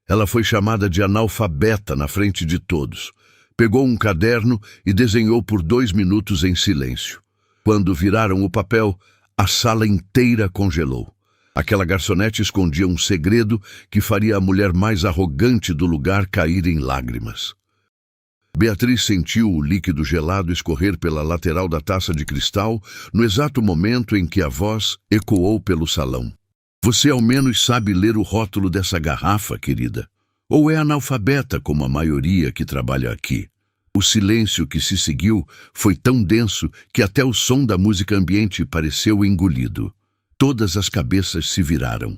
Ela foi chamada de analfabeta na frente de todos. Pegou um caderno e desenhou por 2 minutos em silêncio. Quando viraram o papel, a sala inteira congelou. Aquela garçonete escondia um segredo que faria a mulher mais arrogante do lugar cair em lágrimas. Beatriz sentiu o líquido gelado escorrer pela lateral da taça de cristal no exato momento em que a voz ecoou pelo salão. Você ao menos sabe ler o rótulo dessa garrafa, querida? Ou é analfabeta como a maioria que trabalha aqui? O silêncio que se seguiu foi tão denso que até o som da música ambiente pareceu engolido. Todas as cabeças se viraram.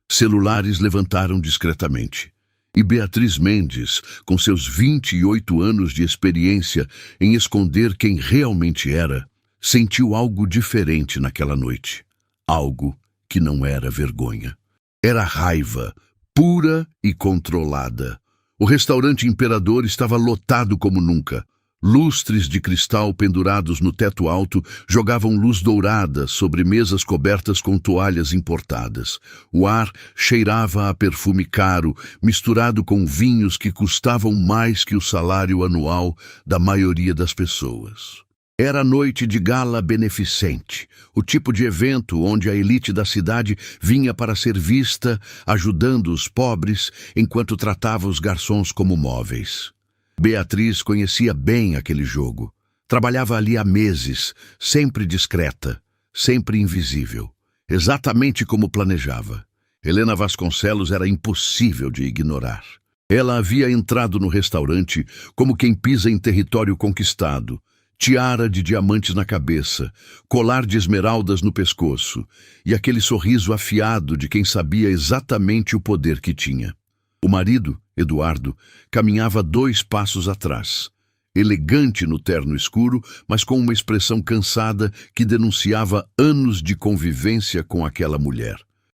Celulares levantaram discretamente. E Beatriz Mendes, com seus 28 anos de experiência em esconder quem realmente era, sentiu algo diferente naquela noite. Algo que não era vergonha. Era raiva, pura e controlada. O restaurante Imperador estava lotado como nunca. Lustres de cristal pendurados no teto alto jogavam luz dourada sobre mesas cobertas com toalhas importadas. O ar cheirava a perfume caro, misturado com vinhos que custavam mais que o salário anual da maioria das pessoas. Era noite de gala beneficente, o tipo de evento onde a elite da cidade vinha para ser vista, ajudando os pobres, enquanto tratava os garçons como móveis. Beatriz conhecia bem aquele jogo. Trabalhava ali há meses, sempre discreta, sempre invisível, exatamente como planejava. Helena Vasconcelos era impossível de ignorar. Ela havia entrado no restaurante como quem pisa em território conquistado, tiara de diamantes na cabeça, colar de esmeraldas no pescoço e aquele sorriso afiado de quem sabia exatamente o poder que tinha. O marido, Eduardo, caminhava 2 passos atrás, elegante no terno escuro, mas com uma expressão cansada que denunciava anos de convivência com aquela mulher.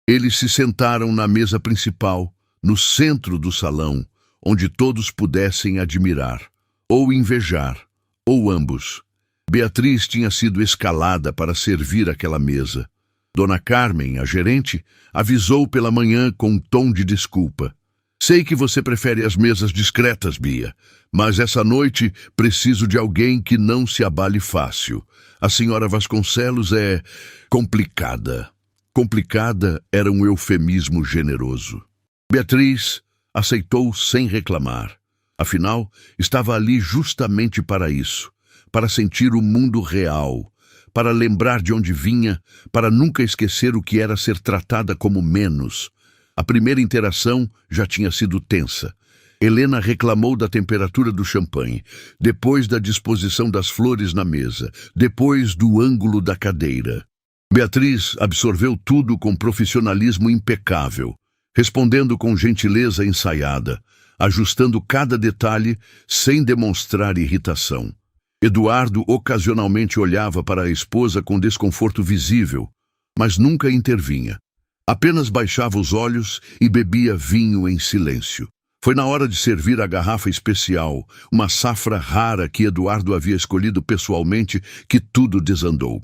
Eles se sentaram na mesa principal, no centro do salão, onde todos pudessem admirar, ou invejar, ou ambos. Beatriz tinha sido escalada para servir aquela mesa. Dona Carmen, a gerente, avisou pela manhã com um tom de desculpa. Sei que você prefere as mesas discretas, Bia, mas essa noite preciso de alguém que não se abale fácil. A senhora Vasconcelos é complicada. Complicada era um eufemismo generoso. Beatriz aceitou sem reclamar. Afinal, estava ali justamente para isso, para sentir o mundo real, para lembrar de onde vinha, para nunca esquecer o que era ser tratada como menos. A primeira interação já tinha sido tensa. Helena reclamou da temperatura do champanhe, depois da disposição das flores na mesa, depois do ângulo da cadeira. Beatriz absorveu tudo com profissionalismo impecável, respondendo com gentileza ensaiada, ajustando cada detalhe sem demonstrar irritação. Eduardo ocasionalmente olhava para a esposa com desconforto visível, mas nunca intervinha. Apenas baixava os olhos e bebia vinho em silêncio. Foi na hora de servir a garrafa especial, uma safra rara que Eduardo havia escolhido pessoalmente, que tudo desandou.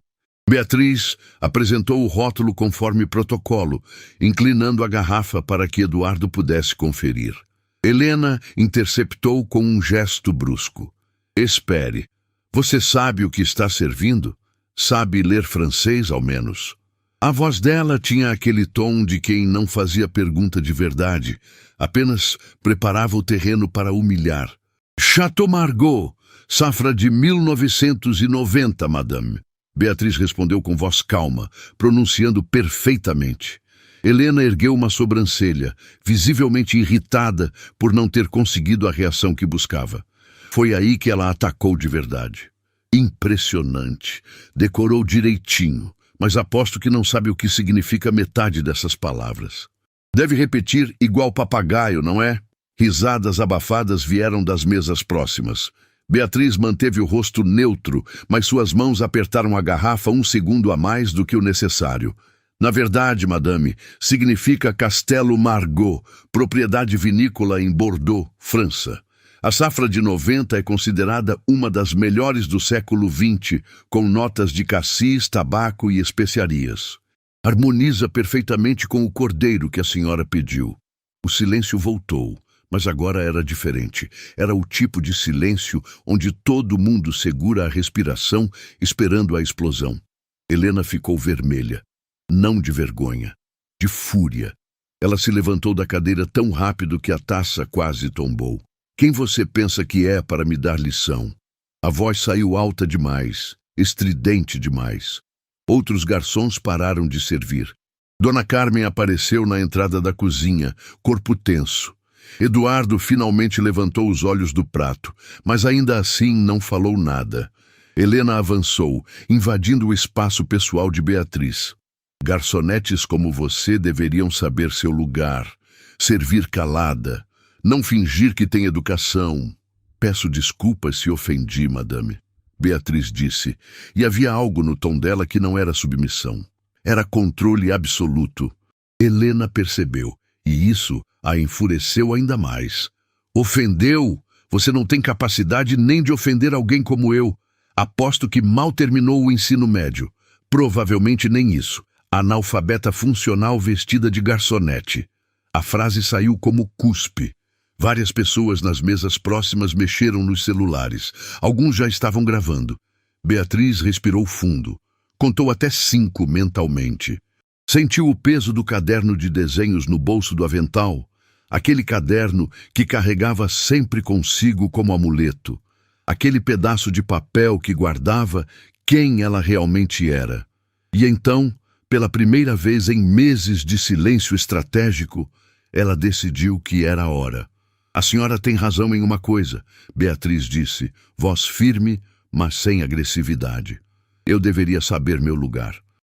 Beatriz apresentou o rótulo conforme protocolo, inclinando a garrafa para que Eduardo pudesse conferir. Helena interceptou com um gesto brusco. Espere. Você sabe o que está servindo? Sabe ler francês, ao menos? A voz dela tinha aquele tom de quem não fazia pergunta de verdade, apenas preparava o terreno para humilhar. Chateau Margaux, safra de 1990, madame. Beatriz respondeu com voz calma, pronunciando perfeitamente. Helena ergueu uma sobrancelha, visivelmente irritada por não ter conseguido a reação que buscava. Foi aí que ela atacou de verdade. Impressionante. Decorou direitinho, mas aposto que não sabe o que significa metade dessas palavras. Deve repetir igual papagaio, não é? Risadas abafadas vieram das mesas próximas. Beatriz manteve o rosto neutro, mas suas mãos apertaram a garrafa 1 segundo a mais do que o necessário. Na verdade, madame, significa Castelo Margaux, propriedade vinícola em Bordeaux, França. A safra de 90 é considerada uma das melhores do século XX, com notas de cassis, tabaco e especiarias. Harmoniza perfeitamente com o cordeiro que a senhora pediu. O silêncio voltou, mas agora era diferente. Era o tipo de silêncio onde todo mundo segura a respiração, esperando a explosão. Helena ficou vermelha, não de vergonha, de fúria. Ela se levantou da cadeira tão rápido que a taça quase tombou. Quem você pensa que é para me dar lição? A voz saiu alta demais, estridente demais. Outros garçons pararam de servir. Dona Carmen apareceu na entrada da cozinha, corpo tenso. Eduardo finalmente levantou os olhos do prato, mas ainda assim não falou nada. Helena avançou, invadindo o espaço pessoal de Beatriz. Garçonetes como você deveriam saber seu lugar, servir calada, não fingir que tem educação. Peço desculpas se ofendi, madame, Beatriz disse, e havia algo no tom dela que não era submissão. Era controle absoluto. Helena percebeu, e isso a enfureceu ainda mais. Ofendeu? Você não tem capacidade nem de ofender alguém como eu. Aposto que mal terminou o ensino médio. Provavelmente nem isso. Analfabeta funcional vestida de garçonete. A frase saiu como cuspe. Várias pessoas nas mesas próximas mexeram nos celulares. Alguns já estavam gravando. Beatriz respirou fundo. Contou até 5 mentalmente. Sentiu o peso do caderno de desenhos no bolso do avental. Aquele caderno que carregava sempre consigo como amuleto. Aquele pedaço de papel que guardava quem ela realmente era. E então, pela primeira vez em meses de silêncio estratégico, ela decidiu que era a hora. A senhora tem razão em uma coisa, Beatriz disse, voz firme, mas sem agressividade. Eu deveria saber meu lugar.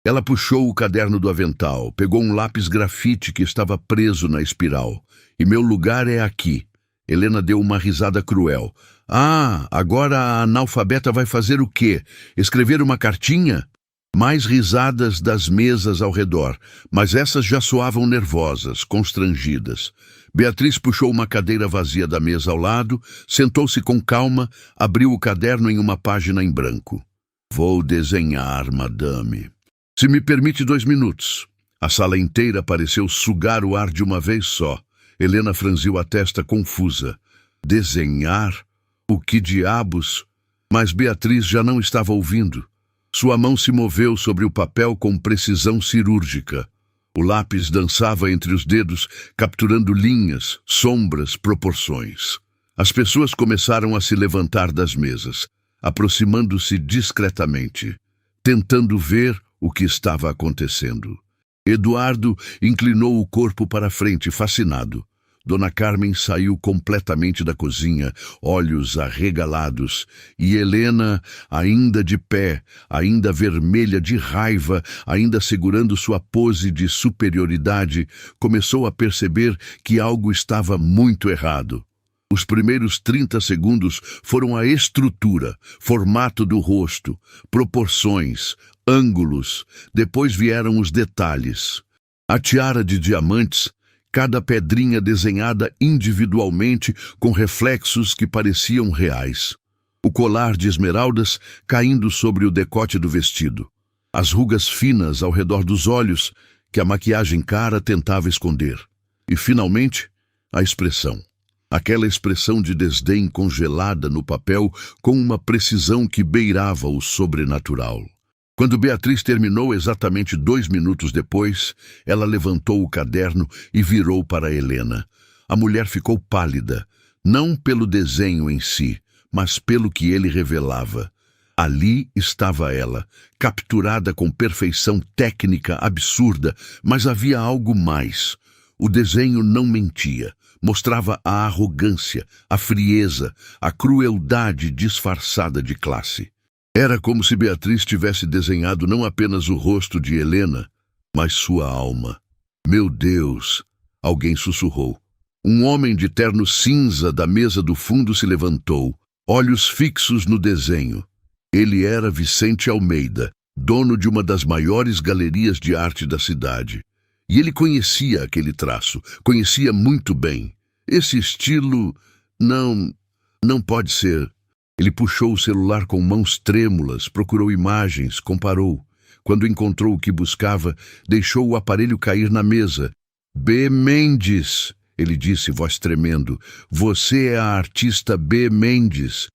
Ela puxou o caderno do avental, pegou um lápis grafite que estava preso na espiral. E meu lugar é aqui. Helena deu uma risada cruel. Ah, agora a analfabeta vai fazer o quê? Escrever uma cartinha? Mais risadas das mesas ao redor, mas essas já soavam nervosas, constrangidas. Beatriz puxou uma cadeira vazia da mesa ao lado, sentou-se com calma, abriu o caderno em uma página em branco. Vou desenhar, madame. Se me permite 2 minutos. A sala inteira pareceu sugar o ar de uma vez só. Helena franziu a testa confusa. Desenhar? O que diabos? Mas Beatriz já não estava ouvindo. Sua mão se moveu sobre o papel com precisão cirúrgica. O lápis dançava entre os dedos, capturando linhas, sombras, proporções. As pessoas começaram a se levantar das mesas, aproximando-se discretamente, tentando ver o que estava acontecendo. Eduardo inclinou o corpo para frente, fascinado. Dona Carmen saiu completamente da cozinha, olhos arregalados, e Helena, ainda de pé, ainda vermelha de raiva, ainda segurando sua pose de superioridade, começou a perceber que algo estava muito errado. Os primeiros 30 segundos foram a estrutura, formato do rosto, proporções, ângulos. Depois vieram os detalhes. A tiara de diamantes, cada pedrinha desenhada individualmente com reflexos que pareciam reais. O colar de esmeraldas caindo sobre o decote do vestido. As rugas finas ao redor dos olhos que a maquiagem cara tentava esconder. E, finalmente, a expressão. Aquela expressão de desdém congelada no papel com uma precisão que beirava o sobrenatural. Quando Beatriz terminou exatamente 2 minutos depois, ela levantou o caderno e virou para Helena. A mulher ficou pálida, não pelo desenho em si, mas pelo que ele revelava. Ali estava ela, capturada com perfeição técnica absurda, mas havia algo mais. O desenho não mentia. Mostrava a arrogância, a frieza, a crueldade disfarçada de classe. Era como se Beatriz tivesse desenhado não apenas o rosto de Helena, mas sua alma. Meu Deus! Alguém sussurrou. Um homem de terno cinza da mesa do fundo se levantou, olhos fixos no desenho. Ele era Vicente Almeida, dono de uma das maiores galerias de arte da cidade. E ele conhecia aquele traço, conhecia muito bem. Esse estilo não pode ser. Ele puxou o celular com mãos trêmulas, procurou imagens, comparou. Quando encontrou o que buscava, deixou o aparelho cair na mesa. B. Mendes! ele disse, voz tremendo. Você é a artista B. Mendes.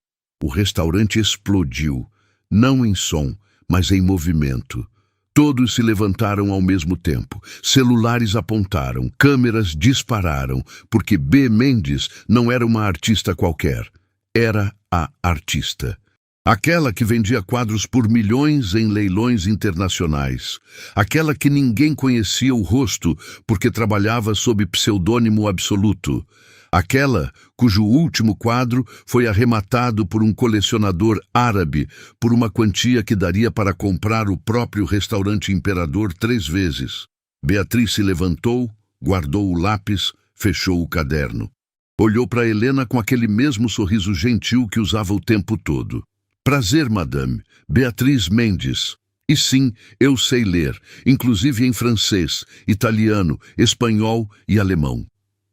O restaurante explodiu, não em som, mas em movimento. Todos se levantaram ao mesmo tempo. Celulares apontaram, câmeras dispararam, porque B. Mendes não era uma artista qualquer. Era a artista. Aquela que vendia quadros por milhões em leilões internacionais. Aquela que ninguém conhecia o rosto porque trabalhava sob pseudônimo absoluto. Aquela cujo último quadro foi arrematado por um colecionador árabe por uma quantia que daria para comprar o próprio restaurante Imperador 3 vezes. Beatriz se levantou, guardou o lápis, fechou o caderno. Olhou para Helena com aquele mesmo sorriso gentil que usava o tempo todo. Prazer, madame. Beatriz Mendes. E sim, eu sei ler, inclusive em francês, italiano, espanhol e alemão.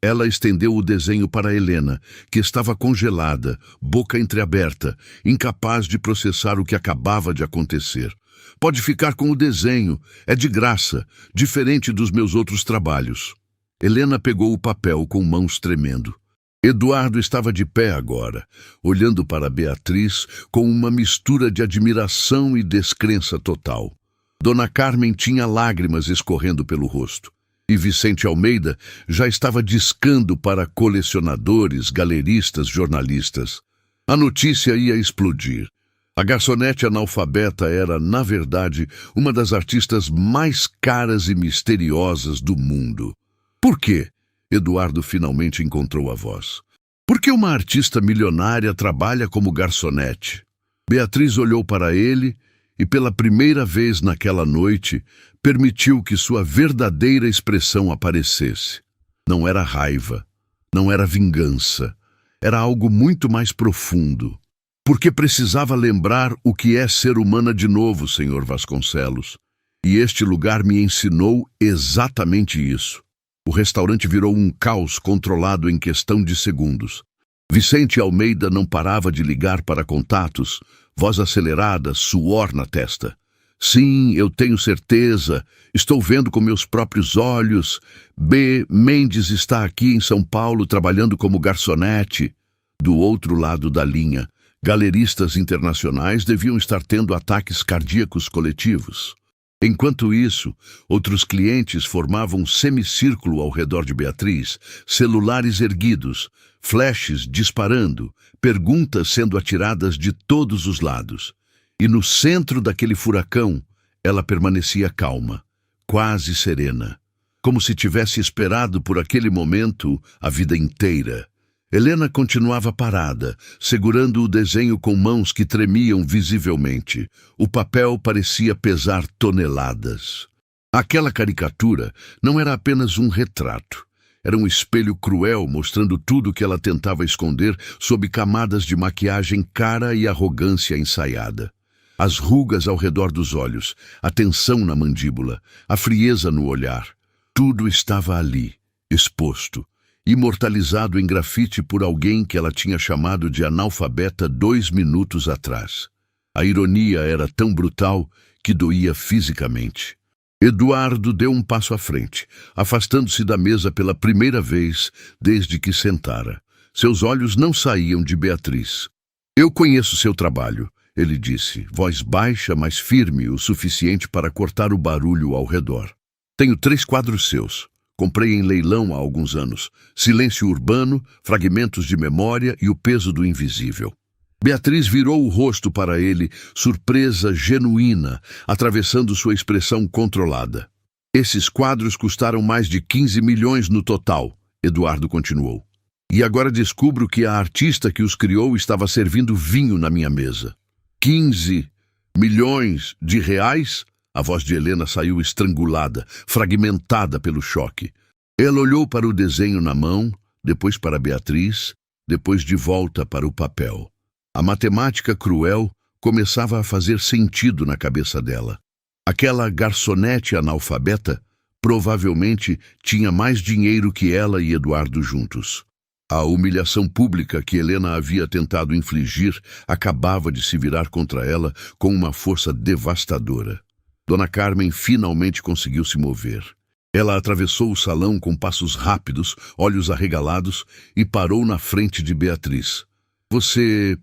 Ela estendeu o desenho para Helena, que estava congelada, boca entreaberta, incapaz de processar o que acabava de acontecer. Pode ficar com o desenho, é de graça, diferente dos meus outros trabalhos. Helena pegou o papel com mãos tremendo. Eduardo estava de pé agora, olhando para Beatriz com uma mistura de admiração e descrença total. Dona Carmen tinha lágrimas escorrendo pelo rosto. E Vicente Almeida já estava discando para colecionadores, galeristas, jornalistas. A notícia ia explodir. A garçonete analfabeta era, na verdade, uma das artistas mais caras e misteriosas do mundo. Por quê? Eduardo finalmente encontrou a voz. Por que uma artista milionária trabalha como garçonete? Beatriz olhou para ele e, pela primeira vez naquela noite, permitiu que sua verdadeira expressão aparecesse. Não era raiva, não era vingança, era algo muito mais profundo. Porque precisava lembrar o que é ser humana de novo, Sr. Vasconcelos. E este lugar me ensinou exatamente isso. O restaurante virou um caos controlado em questão de segundos. Vicente Almeida não parava de ligar para contatos, voz acelerada, suor na testa. Sim, eu tenho certeza. Estou vendo com meus próprios olhos. B. Mendes está aqui em São Paulo trabalhando como garçonete. Do outro lado da linha, galeristas internacionais deviam estar tendo ataques cardíacos coletivos. Enquanto isso, outros clientes formavam um semicírculo ao redor de Beatriz, celulares erguidos, flashes disparando, perguntas sendo atiradas de todos os lados. E no centro daquele furacão, ela permanecia calma, quase serena, como se tivesse esperado por aquele momento a vida inteira. Helena continuava parada, segurando o desenho com mãos que tremiam visivelmente. O papel parecia pesar toneladas. Aquela caricatura não era apenas um retrato. Era um espelho cruel mostrando tudo que ela tentava esconder sob camadas de maquiagem cara e arrogância ensaiada. As rugas ao redor dos olhos, a tensão na mandíbula, a frieza no olhar. Tudo estava ali, exposto, imortalizado em grafite por alguém que ela tinha chamado de analfabeta 2 minutos atrás. A ironia era tão brutal que doía fisicamente. Eduardo deu um passo à frente, afastando-se da mesa pela primeira vez desde que sentara. Seus olhos não saíam de Beatriz. Eu conheço seu trabalho, ele disse, voz baixa, mas firme o suficiente para cortar o barulho ao redor. Tenho 3 quadros seus. Comprei em leilão há alguns anos. Silêncio Urbano, Fragmentos de Memória e O Peso do Invisível. Beatriz virou o rosto para ele, surpresa genuína, atravessando sua expressão controlada. Esses quadros custaram mais de 15 milhões no total, Eduardo continuou. E agora descubro que a artista que os criou estava servindo vinho na minha mesa. 15 milhões de reais? A voz de Helena saiu estrangulada, fragmentada pelo choque. Ela olhou para o desenho na mão, depois para Beatriz, depois de volta para o papel. A matemática cruel começava a fazer sentido na cabeça dela. Aquela garçonete analfabeta provavelmente tinha mais dinheiro que ela e Eduardo juntos. A humilhação pública que Helena havia tentado infligir acabava de se virar contra ela com uma força devastadora. Dona Carmen finalmente conseguiu se mover. Ela atravessou o salão com passos rápidos, olhos arregalados, e parou na frente de Beatriz. Você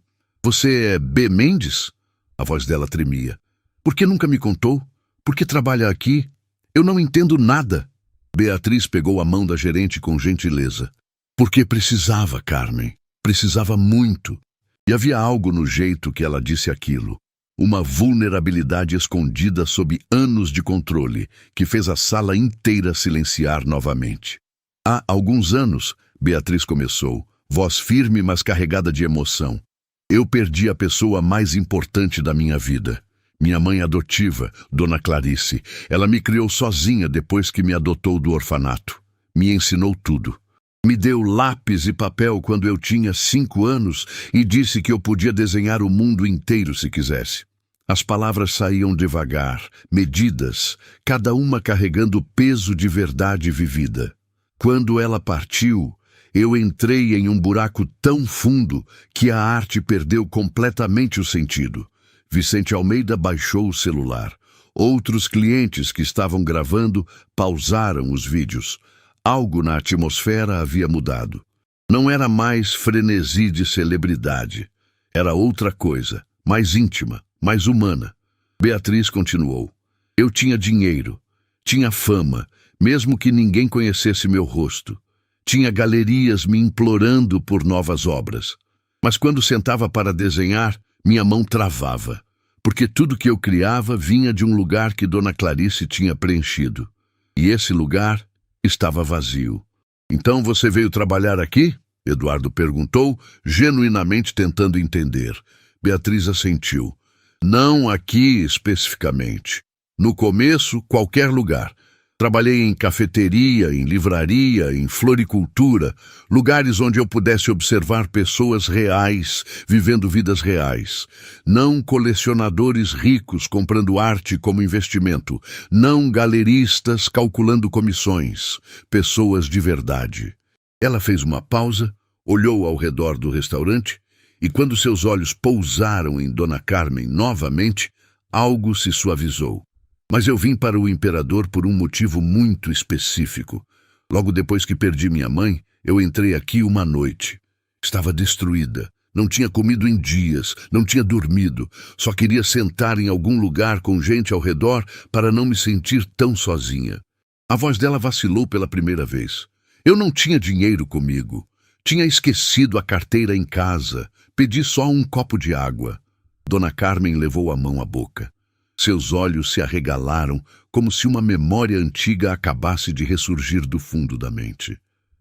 é B. Mendes? A voz dela tremia. Por que nunca me contou? Por que trabalha aqui? Eu não entendo nada. Beatriz pegou a mão da gerente com gentileza. Porque precisava, Carmen. Precisava muito. E havia algo no jeito que ela disse aquilo. Uma vulnerabilidade escondida sob anos de controle, que fez a sala inteira silenciar novamente. Há alguns anos, Beatriz começou, voz firme mas carregada de emoção. Eu perdi a pessoa mais importante da minha vida. Minha mãe adotiva, Dona Clarice. Ela me criou sozinha depois que me adotou do orfanato. Me ensinou tudo. Me deu lápis e papel quando eu tinha 5 anos e disse que eu podia desenhar o mundo inteiro se quisesse. As palavras saíam devagar, medidas, cada uma carregando o peso de verdade vivida. Quando ela partiu, eu entrei em um buraco tão fundo que a arte perdeu completamente o sentido. Vicente Almeida baixou o celular. Outros clientes que estavam gravando pausaram os vídeos. Algo na atmosfera havia mudado. Não era mais frenesi de celebridade. Era outra coisa, mais íntima, mais humana. Beatriz continuou. Eu tinha dinheiro, tinha fama, mesmo que ninguém conhecesse meu rosto. Tinha galerias me implorando por novas obras. Mas quando sentava para desenhar, minha mão travava, porque tudo que eu criava vinha de um lugar que Dona Clarice tinha preenchido. E esse lugar estava vazio. Então você veio trabalhar aqui? Eduardo perguntou, genuinamente tentando entender. Beatriz assentiu. Não aqui especificamente. No começo, qualquer lugar. Trabalhei em cafeteria, em livraria, em floricultura, lugares onde eu pudesse observar pessoas reais, vivendo vidas reais. Não colecionadores ricos comprando arte como investimento. Não galeristas calculando comissões. Pessoas de verdade. Ela fez uma pausa, olhou ao redor do restaurante e quando seus olhos pousaram em Dona Carmen novamente, algo se suavizou. Mas eu vim para o imperador por um motivo muito específico. Logo depois que perdi minha mãe, eu entrei aqui uma noite. Estava destruída. Não tinha comido em dias, não tinha dormido. Só queria sentar em algum lugar com gente ao redor para não me sentir tão sozinha. A voz dela vacilou pela primeira vez. Eu não tinha dinheiro comigo. Tinha esquecido a carteira em casa. Pedi só um copo de água. Dona Carmen levou a mão à boca. Seus olhos se arregalaram como se uma memória antiga acabasse de ressurgir do fundo da mente.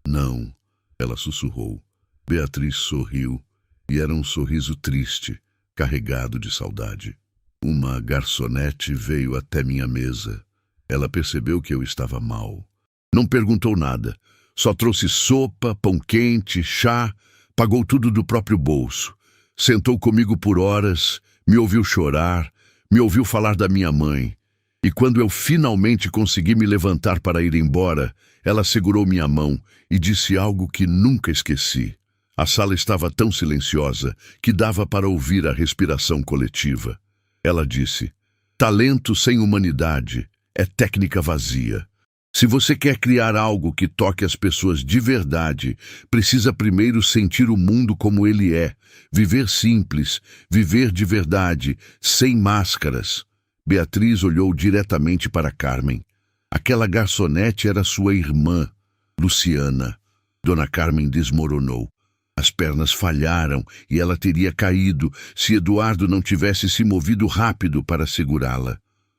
Não, ela sussurrou. Beatriz sorriu, e era um sorriso triste, carregado de saudade. Uma garçonete veio até minha mesa. Ela percebeu que eu estava mal. Não perguntou nada, só trouxe sopa, pão quente, chá, pagou tudo do próprio bolso. Sentou comigo por horas, me ouviu chorar, me ouviu falar da minha mãe. E quando eu finalmente consegui me levantar para ir embora, ela segurou minha mão e disse algo que nunca esqueci. A sala estava tão silenciosa que dava para ouvir a respiração coletiva. Ela disse, talento sem humanidade é técnica vazia. Se você quer criar algo que toque as pessoas de verdade, precisa primeiro sentir o mundo como ele é, viver simples, viver de verdade, sem máscaras. Beatriz olhou diretamente para Carmen. Aquela garçonete era sua irmã, Luciana. Dona Carmen desmoronou. As pernas falharam e ela teria caído se Eduardo não tivesse se movido rápido para segurá-la.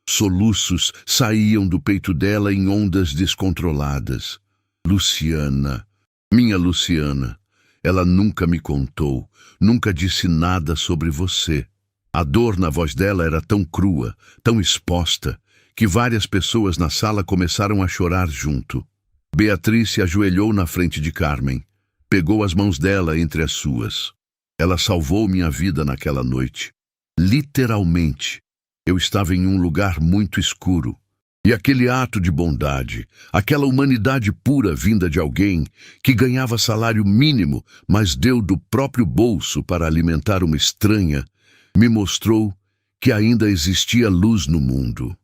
Soluços saíam do peito dela em ondas descontroladas. Luciana, minha Luciana, ela nunca me contou, nunca disse nada sobre você. A dor na voz dela era tão crua, tão exposta, que várias pessoas na sala começaram a chorar junto. Beatriz se ajoelhou na frente de Carmen, pegou as mãos dela entre as suas. Ela salvou minha vida naquela noite. Literalmente. Eu estava em um lugar muito escuro. E aquele ato de bondade, aquela humanidade pura vinda de alguém que ganhava salário mínimo, mas deu do próprio bolso para alimentar uma estranha, me mostrou que ainda existia luz no mundo.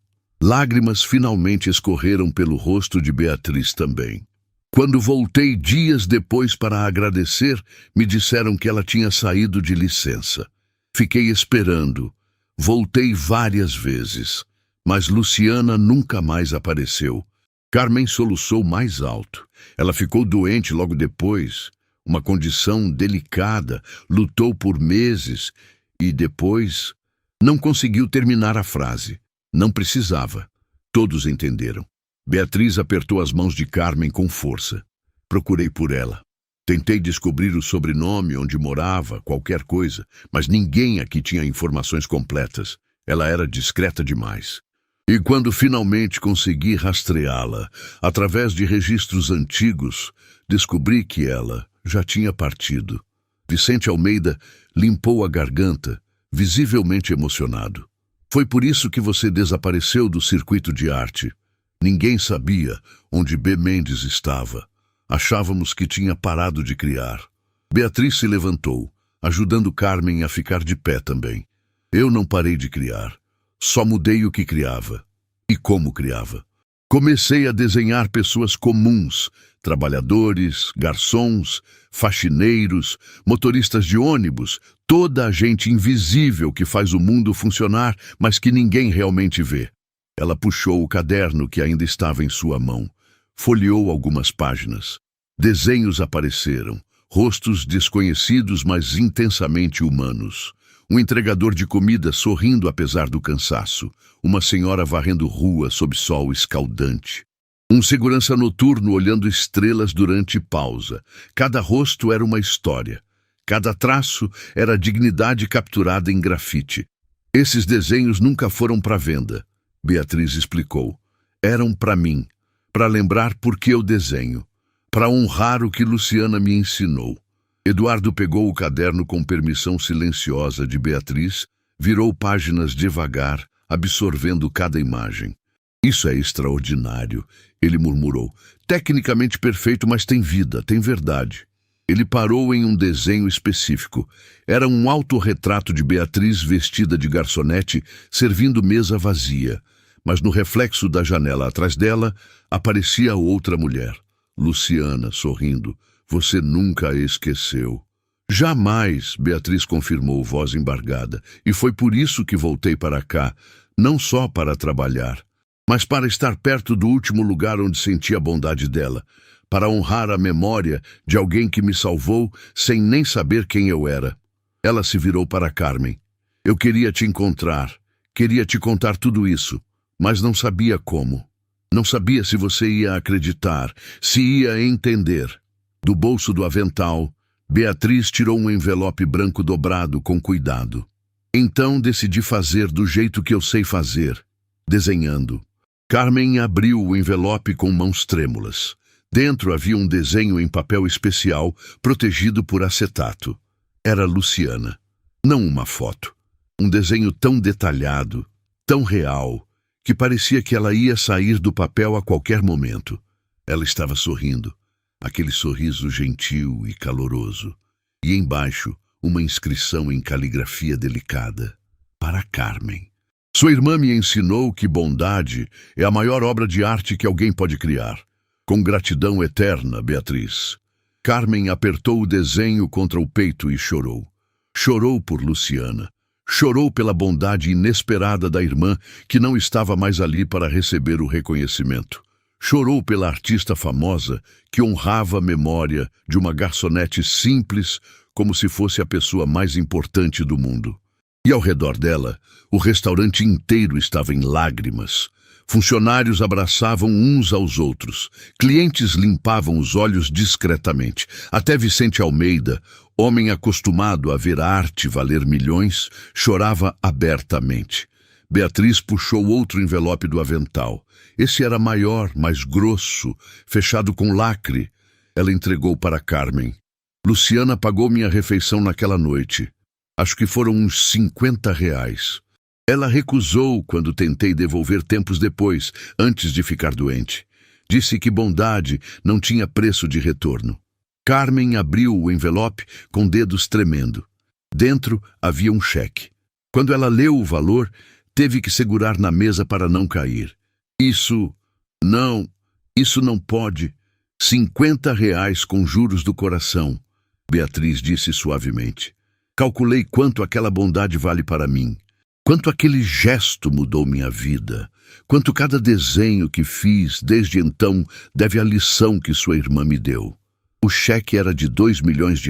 Lágrimas finalmente escorreram pelo rosto de Beatriz também. Quando voltei dias depois para agradecer, me disseram que ela tinha saído de licença. Fiquei esperando. Voltei várias vezes, mas Luciana nunca mais apareceu. Carmen soluçou mais alto. Ela ficou doente logo depois, uma condição delicada, lutou por meses e depois não conseguiu terminar a frase. Não precisava. Todos entenderam. Beatriz apertou as mãos de Carmen com força. Procurei por ela. Tentei descobrir o sobrenome, onde morava, qualquer coisa, mas ninguém aqui tinha informações completas. Ela era discreta demais. E quando finalmente consegui rastreá-la, através de registros antigos, descobri que ela já tinha partido. Vicente Almeida limpou a garganta, visivelmente emocionado. Foi por isso que você desapareceu do circuito de arte. Ninguém sabia onde B. Mendes estava. Achávamos que tinha parado de criar. Beatriz se levantou, ajudando Carmen a ficar de pé também. Eu não parei de criar. Só mudei o que criava. E como criava. Comecei a desenhar pessoas comuns, trabalhadores, garçons, faxineiros, motoristas de ônibus, toda a gente invisível que faz o mundo funcionar, mas que ninguém realmente vê. Ela puxou o caderno que ainda estava em sua mão. Folheou algumas páginas. Desenhos apareceram, rostos desconhecidos, mas intensamente humanos. Um entregador de comida sorrindo apesar do cansaço. Uma senhora varrendo rua sob sol escaldante. Um segurança noturno olhando estrelas durante pausa. Cada rosto era uma história. Cada traço era dignidade capturada em grafite. Esses desenhos nunca foram para venda, Beatriz explicou. Eram para mim, para lembrar por que eu desenho, para honrar o que Luciana me ensinou. Eduardo pegou o caderno com permissão silenciosa de Beatriz, virou páginas devagar, absorvendo cada imagem. Isso é extraordinário, ele murmurou. Tecnicamente perfeito, mas tem vida, tem verdade. Ele parou em um desenho específico. Era um autorretrato de Beatriz vestida de garçonete, servindo mesa vazia. Mas no reflexo da janela atrás dela, aparecia outra mulher. Luciana, sorrindo. Você nunca a esqueceu. Jamais, Beatriz confirmou, voz embargada. E foi por isso que voltei para cá, não só para trabalhar, mas para estar perto do último lugar onde senti a bondade dela, para honrar a memória de alguém que me salvou sem nem saber quem eu era. Ela se virou para Carmen. Eu queria te encontrar, queria te contar tudo isso, mas não sabia como. Não sabia se você ia acreditar, se ia entender. Do bolso do avental, Beatriz tirou um envelope branco dobrado com cuidado. Então decidi fazer do jeito que eu sei fazer, desenhando. Carmen abriu o envelope com mãos trêmulas. Dentro havia um desenho em papel especial, protegido por acetato. Era Luciana, não uma foto. Um desenho tão detalhado, tão real, que parecia que ela ia sair do papel a qualquer momento. Ela estava sorrindo, aquele sorriso gentil e caloroso. E embaixo, uma inscrição em caligrafia delicada. Para Carmen. Sua irmã me ensinou que bondade é a maior obra de arte que alguém pode criar. Com gratidão eterna, Beatriz. Carmen apertou o desenho contra o peito e chorou. Chorou por Luciana. Chorou pela bondade inesperada da irmã que não estava mais ali para receber o reconhecimento. Chorou pela artista famosa que honrava a memória de uma garçonete simples como se fosse a pessoa mais importante do mundo. E ao redor dela, o restaurante inteiro estava em lágrimas. Funcionários abraçavam uns aos outros. Clientes limpavam os olhos discretamente. Até Vicente Almeida, homem acostumado a ver a arte valer milhões, chorava abertamente. Beatriz puxou outro envelope do avental. Esse era maior, mais grosso, fechado com lacre. Ela entregou para Carmen. Luciana pagou minha refeição naquela noite. Acho que foram uns R$ 50. Ela recusou quando tentei devolver tempos depois, antes de ficar doente. Disse que bondade não tinha preço de retorno. Carmen abriu o envelope com dedos tremendo. Dentro havia um cheque. Quando ela leu o valor, Teve que segurar na mesa para não cair. Isso não pode. R$ 50 com juros do coração, Beatriz disse suavemente. Calculei quanto aquela bondade vale para mim. Quanto aquele gesto mudou minha vida. Quanto cada desenho que fiz desde então deve à lição que sua irmã me deu. O cheque era de R$ 2 milhões.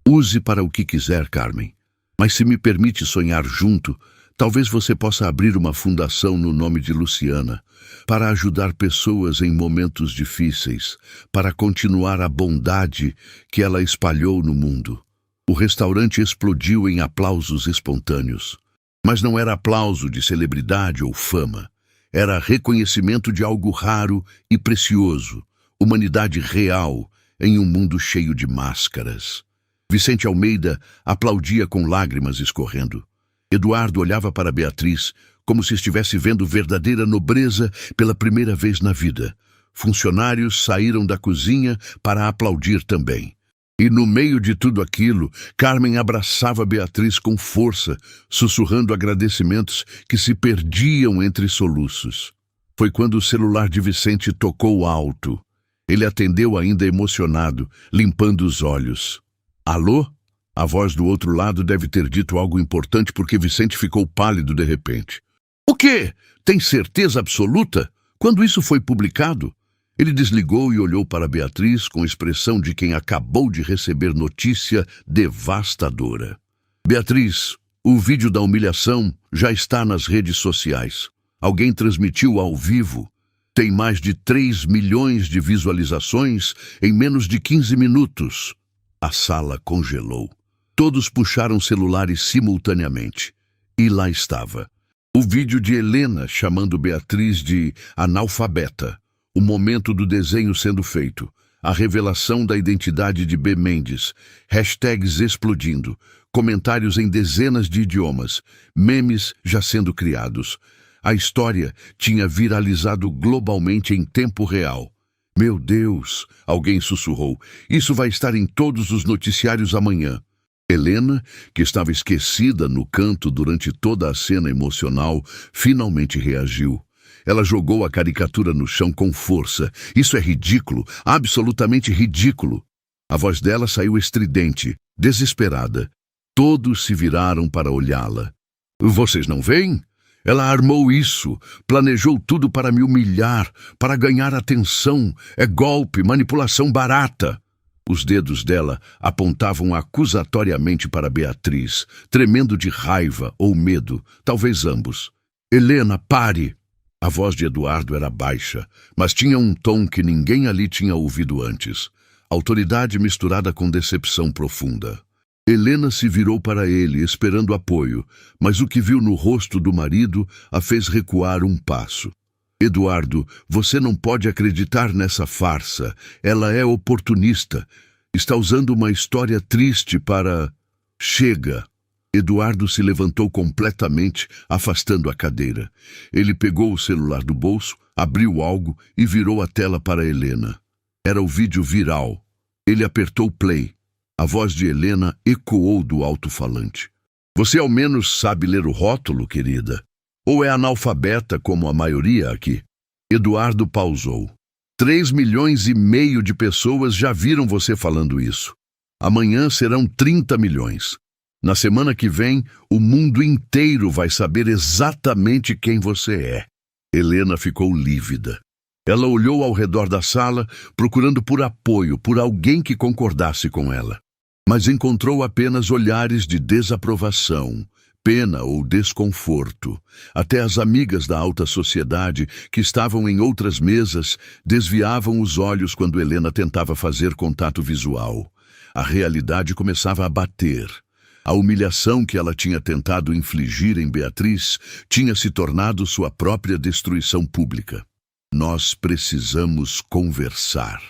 Use para o que quiser, Carmen. Mas se me permite sonhar junto, talvez você possa abrir uma fundação no nome de Luciana, para ajudar pessoas em momentos difíceis, para continuar a bondade que ela espalhou no mundo. O restaurante explodiu em aplausos espontâneos. Mas não era aplauso de celebridade ou fama. Era reconhecimento de algo raro e precioso, humanidade real em um mundo cheio de máscaras. Vicente Almeida aplaudia com lágrimas escorrendo. Eduardo olhava para Beatriz como se estivesse vendo verdadeira nobreza pela primeira vez na vida. Funcionários saíram da cozinha para aplaudir também. E no meio de tudo aquilo, Carmen abraçava Beatriz com força, sussurrando agradecimentos que se perdiam entre soluços. Foi quando o celular de Vicente tocou alto. Ele atendeu ainda emocionado, limpando os olhos. Alô? A voz do outro lado deve ter dito algo importante porque Vicente ficou pálido de repente. O quê? Tem certeza absoluta? Quando isso foi publicado? Ele desligou e olhou para Beatriz com expressão de quem acabou de receber notícia devastadora. Beatriz, o vídeo da humilhação já está nas redes sociais. Alguém transmitiu ao vivo. Tem mais de 3 milhões de visualizações em menos de 15 minutos. A sala congelou. Todos puxaram celulares simultaneamente. E lá estava. O vídeo de Helena chamando Beatriz de analfabeta. O momento do desenho sendo feito. A revelação da identidade de B. Mendes. Hashtags explodindo. Comentários em dezenas de idiomas. Memes já sendo criados. A história tinha viralizado globalmente em tempo real. Meu Deus, alguém sussurrou. Isso vai estar em todos os noticiários amanhã. Helena, que estava esquecida no canto durante toda a cena emocional, finalmente reagiu. Ela jogou a caricatura no chão com força. Isso é ridículo, absolutamente ridículo. A voz dela saiu estridente, desesperada. Todos se viraram para olhá-la. Vocês não veem? Ela armou isso, planejou tudo para me humilhar, para ganhar atenção. É golpe, manipulação barata. Os dedos dela apontavam acusatoriamente para Beatriz, tremendo de raiva ou medo, talvez ambos. Helena, pare! A voz de Eduardo era baixa, mas tinha um tom que ninguém ali tinha ouvido antes. Autoridade misturada com decepção profunda. Helena se virou para ele, esperando apoio, mas o que viu no rosto do marido a fez recuar um passo. Eduardo, você não pode acreditar nessa farsa. Ela é oportunista. Está usando uma história triste para... Chega! Eduardo se levantou completamente, afastando a cadeira. Ele pegou o celular do bolso, abriu algo e virou a tela para Helena. Era o vídeo viral. Ele apertou play. A voz de Helena ecoou do alto-falante. Você ao menos sabe ler o rótulo, querida? Ou é analfabeta como a maioria aqui? Eduardo pausou. 3,5 milhões de pessoas já viram você falando isso. Amanhã serão 30 milhões. Na semana que vem, o mundo inteiro vai saber exatamente quem você é. Helena ficou lívida. Ela olhou ao redor da sala, procurando por apoio, por alguém que concordasse com ela. Mas encontrou apenas olhares de desaprovação, pena ou desconforto. Até as amigas da alta sociedade, que estavam em outras mesas, desviavam os olhos quando Helena tentava fazer contato visual. A realidade começava a bater. A humilhação que ela tinha tentado infligir em Beatriz tinha se tornado sua própria destruição pública. Nós precisamos conversar,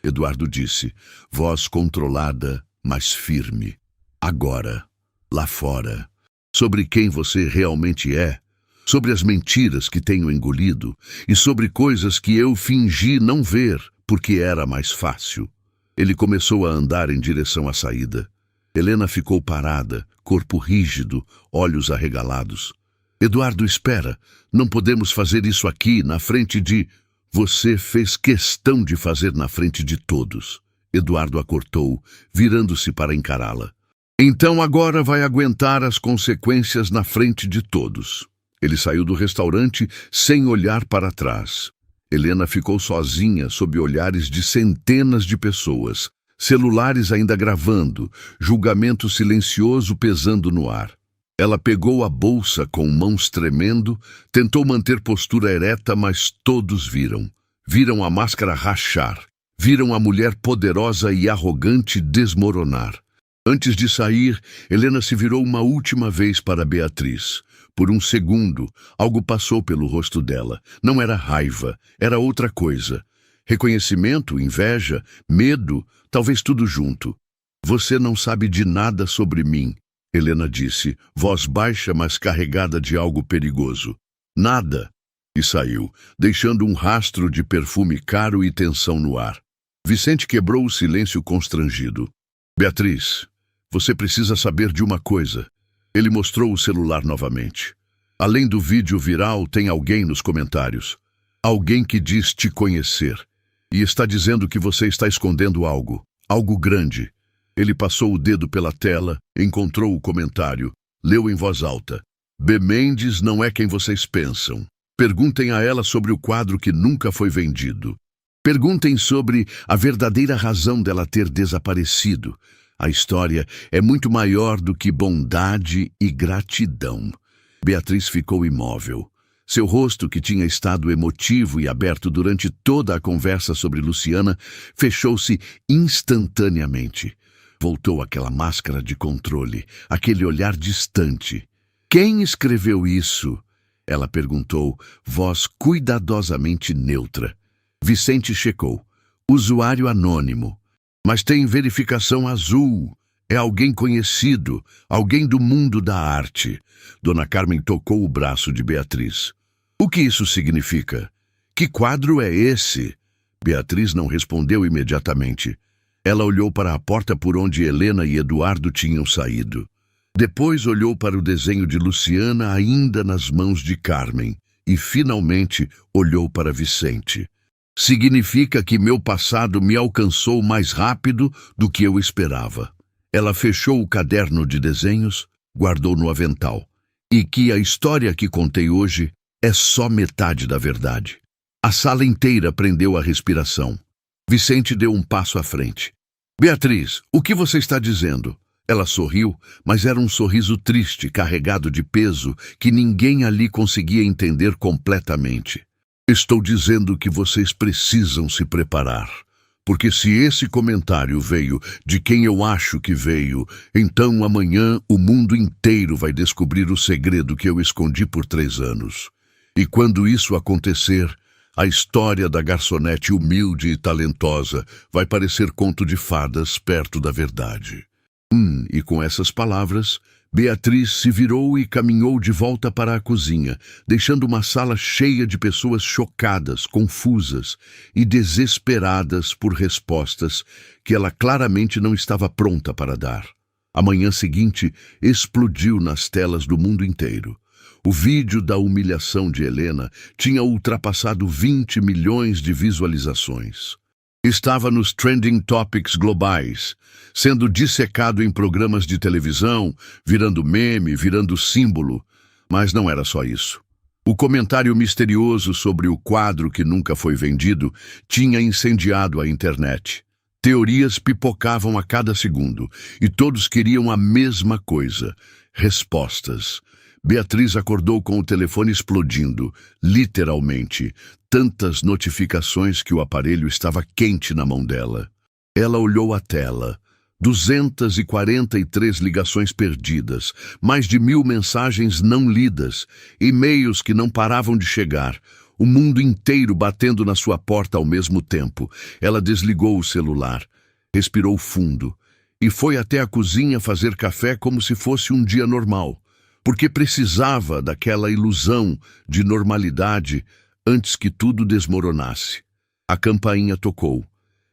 Eduardo disse, voz controlada, mas firme. Agora, lá fora, sobre quem você realmente é, sobre as mentiras que tenho engolido e sobre coisas que eu fingi não ver porque era mais fácil. Ele começou a andar em direção à saída. Helena ficou parada, corpo rígido, olhos arregalados. Eduardo, espera. Não podemos fazer isso aqui, na frente de... Você fez questão de fazer na frente de todos. Eduardo a cortou, virando-se para encará-la. Então agora vai aguentar as consequências na frente de todos. Ele saiu do restaurante sem olhar para trás. Helena ficou sozinha sob olhares de centenas de pessoas, celulares ainda gravando, julgamento silencioso pesando no ar. Ela pegou a bolsa com mãos tremendo, tentou manter postura ereta, mas todos viram. Viram a máscara rachar. Viram a mulher poderosa e arrogante desmoronar. Antes de sair, Helena se virou uma última vez para Beatriz. Por um segundo, algo passou pelo rosto dela. Não era raiva, era outra coisa. Reconhecimento, inveja, medo, talvez tudo junto. Você não sabe de nada sobre mim, Helena disse, voz baixa, mas carregada de algo perigoso. Nada. E saiu, deixando um rastro de perfume caro e tensão no ar. Vicente quebrou o silêncio constrangido. Beatriz, você precisa saber de uma coisa. Ele mostrou o celular novamente. Além do vídeo viral, tem alguém nos comentários. Alguém que diz te conhecer. E está dizendo que você está escondendo algo. Algo grande. Ele passou o dedo pela tela, encontrou o comentário, leu em voz alta. B. Mendes não é quem vocês pensam. Perguntem a ela sobre o quadro que nunca foi vendido. Perguntem sobre a verdadeira razão dela ter desaparecido. A história é muito maior do que bondade e gratidão. Beatriz ficou imóvel. Seu rosto, que tinha estado emotivo e aberto durante toda a conversa sobre Luciana, fechou-se instantaneamente. Voltou aquela máscara de controle, aquele olhar distante. Quem escreveu isso? Ela perguntou, voz cuidadosamente neutra. Vicente checou. Usuário anônimo. Mas tem verificação azul. É alguém conhecido, alguém do mundo da arte. Dona Carmen tocou o braço de Beatriz. O que isso significa? Que quadro é esse? Beatriz não respondeu imediatamente. Ela olhou para a porta por onde Helena e Eduardo tinham saído. Depois olhou para o desenho de Luciana ainda nas mãos de Carmen. E finalmente olhou para Vicente. Significa que meu passado me alcançou mais rápido do que eu esperava. Ela fechou o caderno de desenhos, guardou no avental. E que a história que contei hoje é só metade da verdade. A sala inteira prendeu a respiração. Vicente deu um passo à frente. Beatriz, o que você está dizendo? Ela sorriu, mas era um sorriso triste, carregado de peso, que ninguém ali conseguia entender completamente. Estou dizendo que vocês precisam se preparar. Porque se esse comentário veio de quem eu acho que veio, então amanhã o mundo inteiro vai descobrir o segredo que eu escondi por 3 anos. E quando isso acontecer, a história da garçonete humilde e talentosa vai parecer conto de fadas perto da verdade. E com essas palavras, Beatriz se virou e caminhou de volta para a cozinha, deixando uma sala cheia de pessoas chocadas, confusas e desesperadas por respostas que ela claramente não estava pronta para dar. A manhã seguinte explodiu nas telas do mundo inteiro. O vídeo da humilhação de Helena tinha ultrapassado 20 milhões de visualizações. Estava nos trending topics globais, sendo dissecado em programas de televisão, virando meme, virando símbolo. Mas não era só isso. O comentário misterioso sobre o quadro que nunca foi vendido tinha incendiado a internet. Teorias pipocavam a cada segundo, e todos queriam a mesma coisa: respostas. Beatriz acordou com o telefone explodindo, literalmente. Tantas notificações que o aparelho estava quente na mão dela. Ela olhou a tela. 243 ligações perdidas, mais de 1000 mensagens não lidas, e-mails que não paravam de chegar, o mundo inteiro batendo na sua porta ao mesmo tempo. Ela desligou o celular, respirou fundo e foi até a cozinha fazer café como se fosse um dia normal. Porque precisava daquela ilusão de normalidade antes que tudo desmoronasse. A campainha tocou.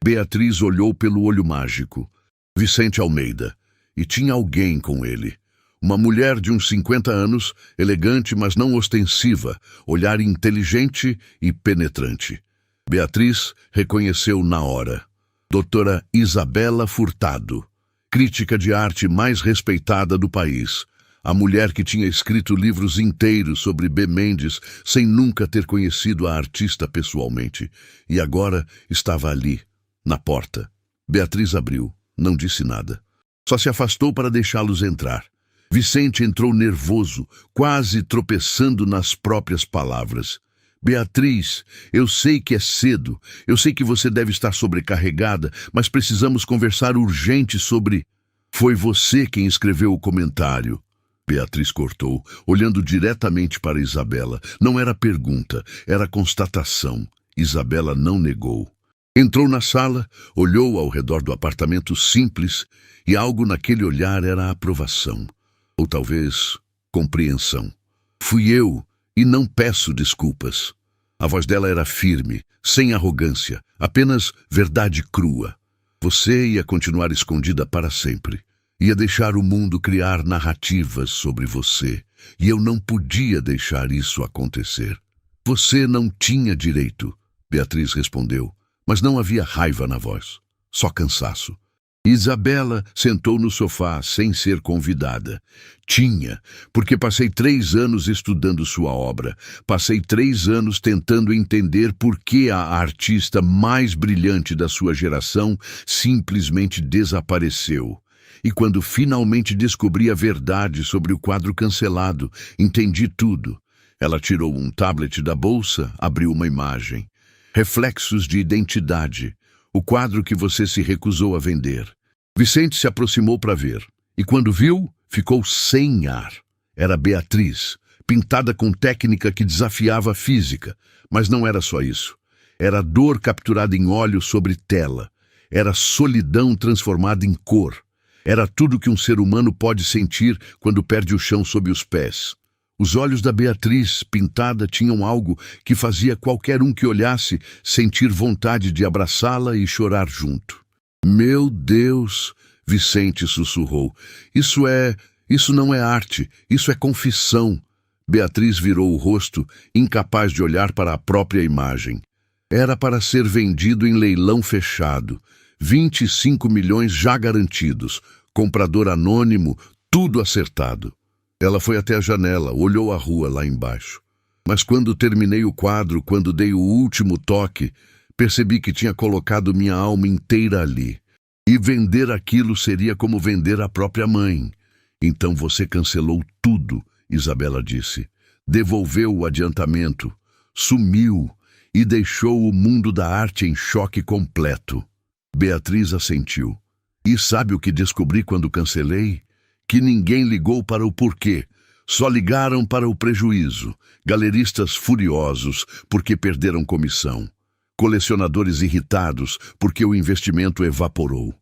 Beatriz olhou pelo olho mágico. Vicente Almeida. E tinha alguém com ele. Uma mulher de uns 50 anos, elegante, mas não ostensiva, olhar inteligente e penetrante. Beatriz reconheceu na hora. Doutora Isabela Furtado, crítica de arte mais respeitada do país. A mulher que tinha escrito livros inteiros sobre B. Mendes sem nunca ter conhecido a artista pessoalmente. E agora estava ali, na porta. Beatriz abriu, não disse nada. Só se afastou para deixá-los entrar. Vicente entrou nervoso, quase tropeçando nas próprias palavras. Beatriz, eu sei que é cedo, eu sei que você deve estar sobrecarregada, mas precisamos conversar urgente sobre... Foi você quem escreveu o comentário. Beatriz cortou, olhando diretamente para Isabela. Não era pergunta, era constatação. Isabela não negou. Entrou na sala, olhou ao redor do apartamento simples, e algo naquele olhar era aprovação. Ou talvez compreensão. Fui eu, e não peço desculpas. A voz dela era firme, sem arrogância, apenas verdade crua. Você ia continuar escondida para sempre. Ia deixar o mundo criar narrativas sobre você. E eu não podia deixar isso acontecer. Você não tinha direito, Beatriz respondeu, mas não havia raiva na voz, só cansaço. Isabela sentou no sofá sem ser convidada. Tinha, porque passei 3 anos estudando sua obra. Passei 3 anos tentando entender por que a artista mais brilhante da sua geração simplesmente desapareceu. E quando finalmente descobri a verdade sobre o quadro cancelado, entendi tudo. Ela tirou um tablet da bolsa, abriu uma imagem. Reflexos de identidade. O quadro que você se recusou a vender. Vicente se aproximou para ver, e quando viu, ficou sem ar. Era Beatriz, pintada com técnica que desafiava a física, mas não era só isso. Era dor capturada em óleo sobre tela. Era solidão transformada em cor. Era tudo que um ser humano pode sentir quando perde o chão sob os pés. Os olhos da Beatriz, pintada, tinham algo que fazia qualquer um que olhasse sentir vontade de abraçá-la e chorar junto. Meu Deus, Vicente sussurrou. Isso não é arte, isso é confissão. Beatriz virou o rosto, incapaz de olhar para a própria imagem. Era para ser vendido em leilão fechado. 25 milhões já garantidos. Comprador anônimo, tudo acertado. Ela foi até a janela, olhou a rua lá embaixo. Mas quando terminei o quadro, quando dei o último toque, percebi que tinha colocado minha alma inteira ali. E vender aquilo seria como vender a própria mãe. Então você cancelou tudo, Isabela disse. Devolveu o adiantamento, sumiu e deixou o mundo da arte em choque completo. Beatriz assentiu. E sabe o que descobri quando cancelei? Que ninguém ligou para o porquê, só ligaram para o prejuízo. Galeristas furiosos porque perderam comissão. Colecionadores irritados porque o investimento evaporou.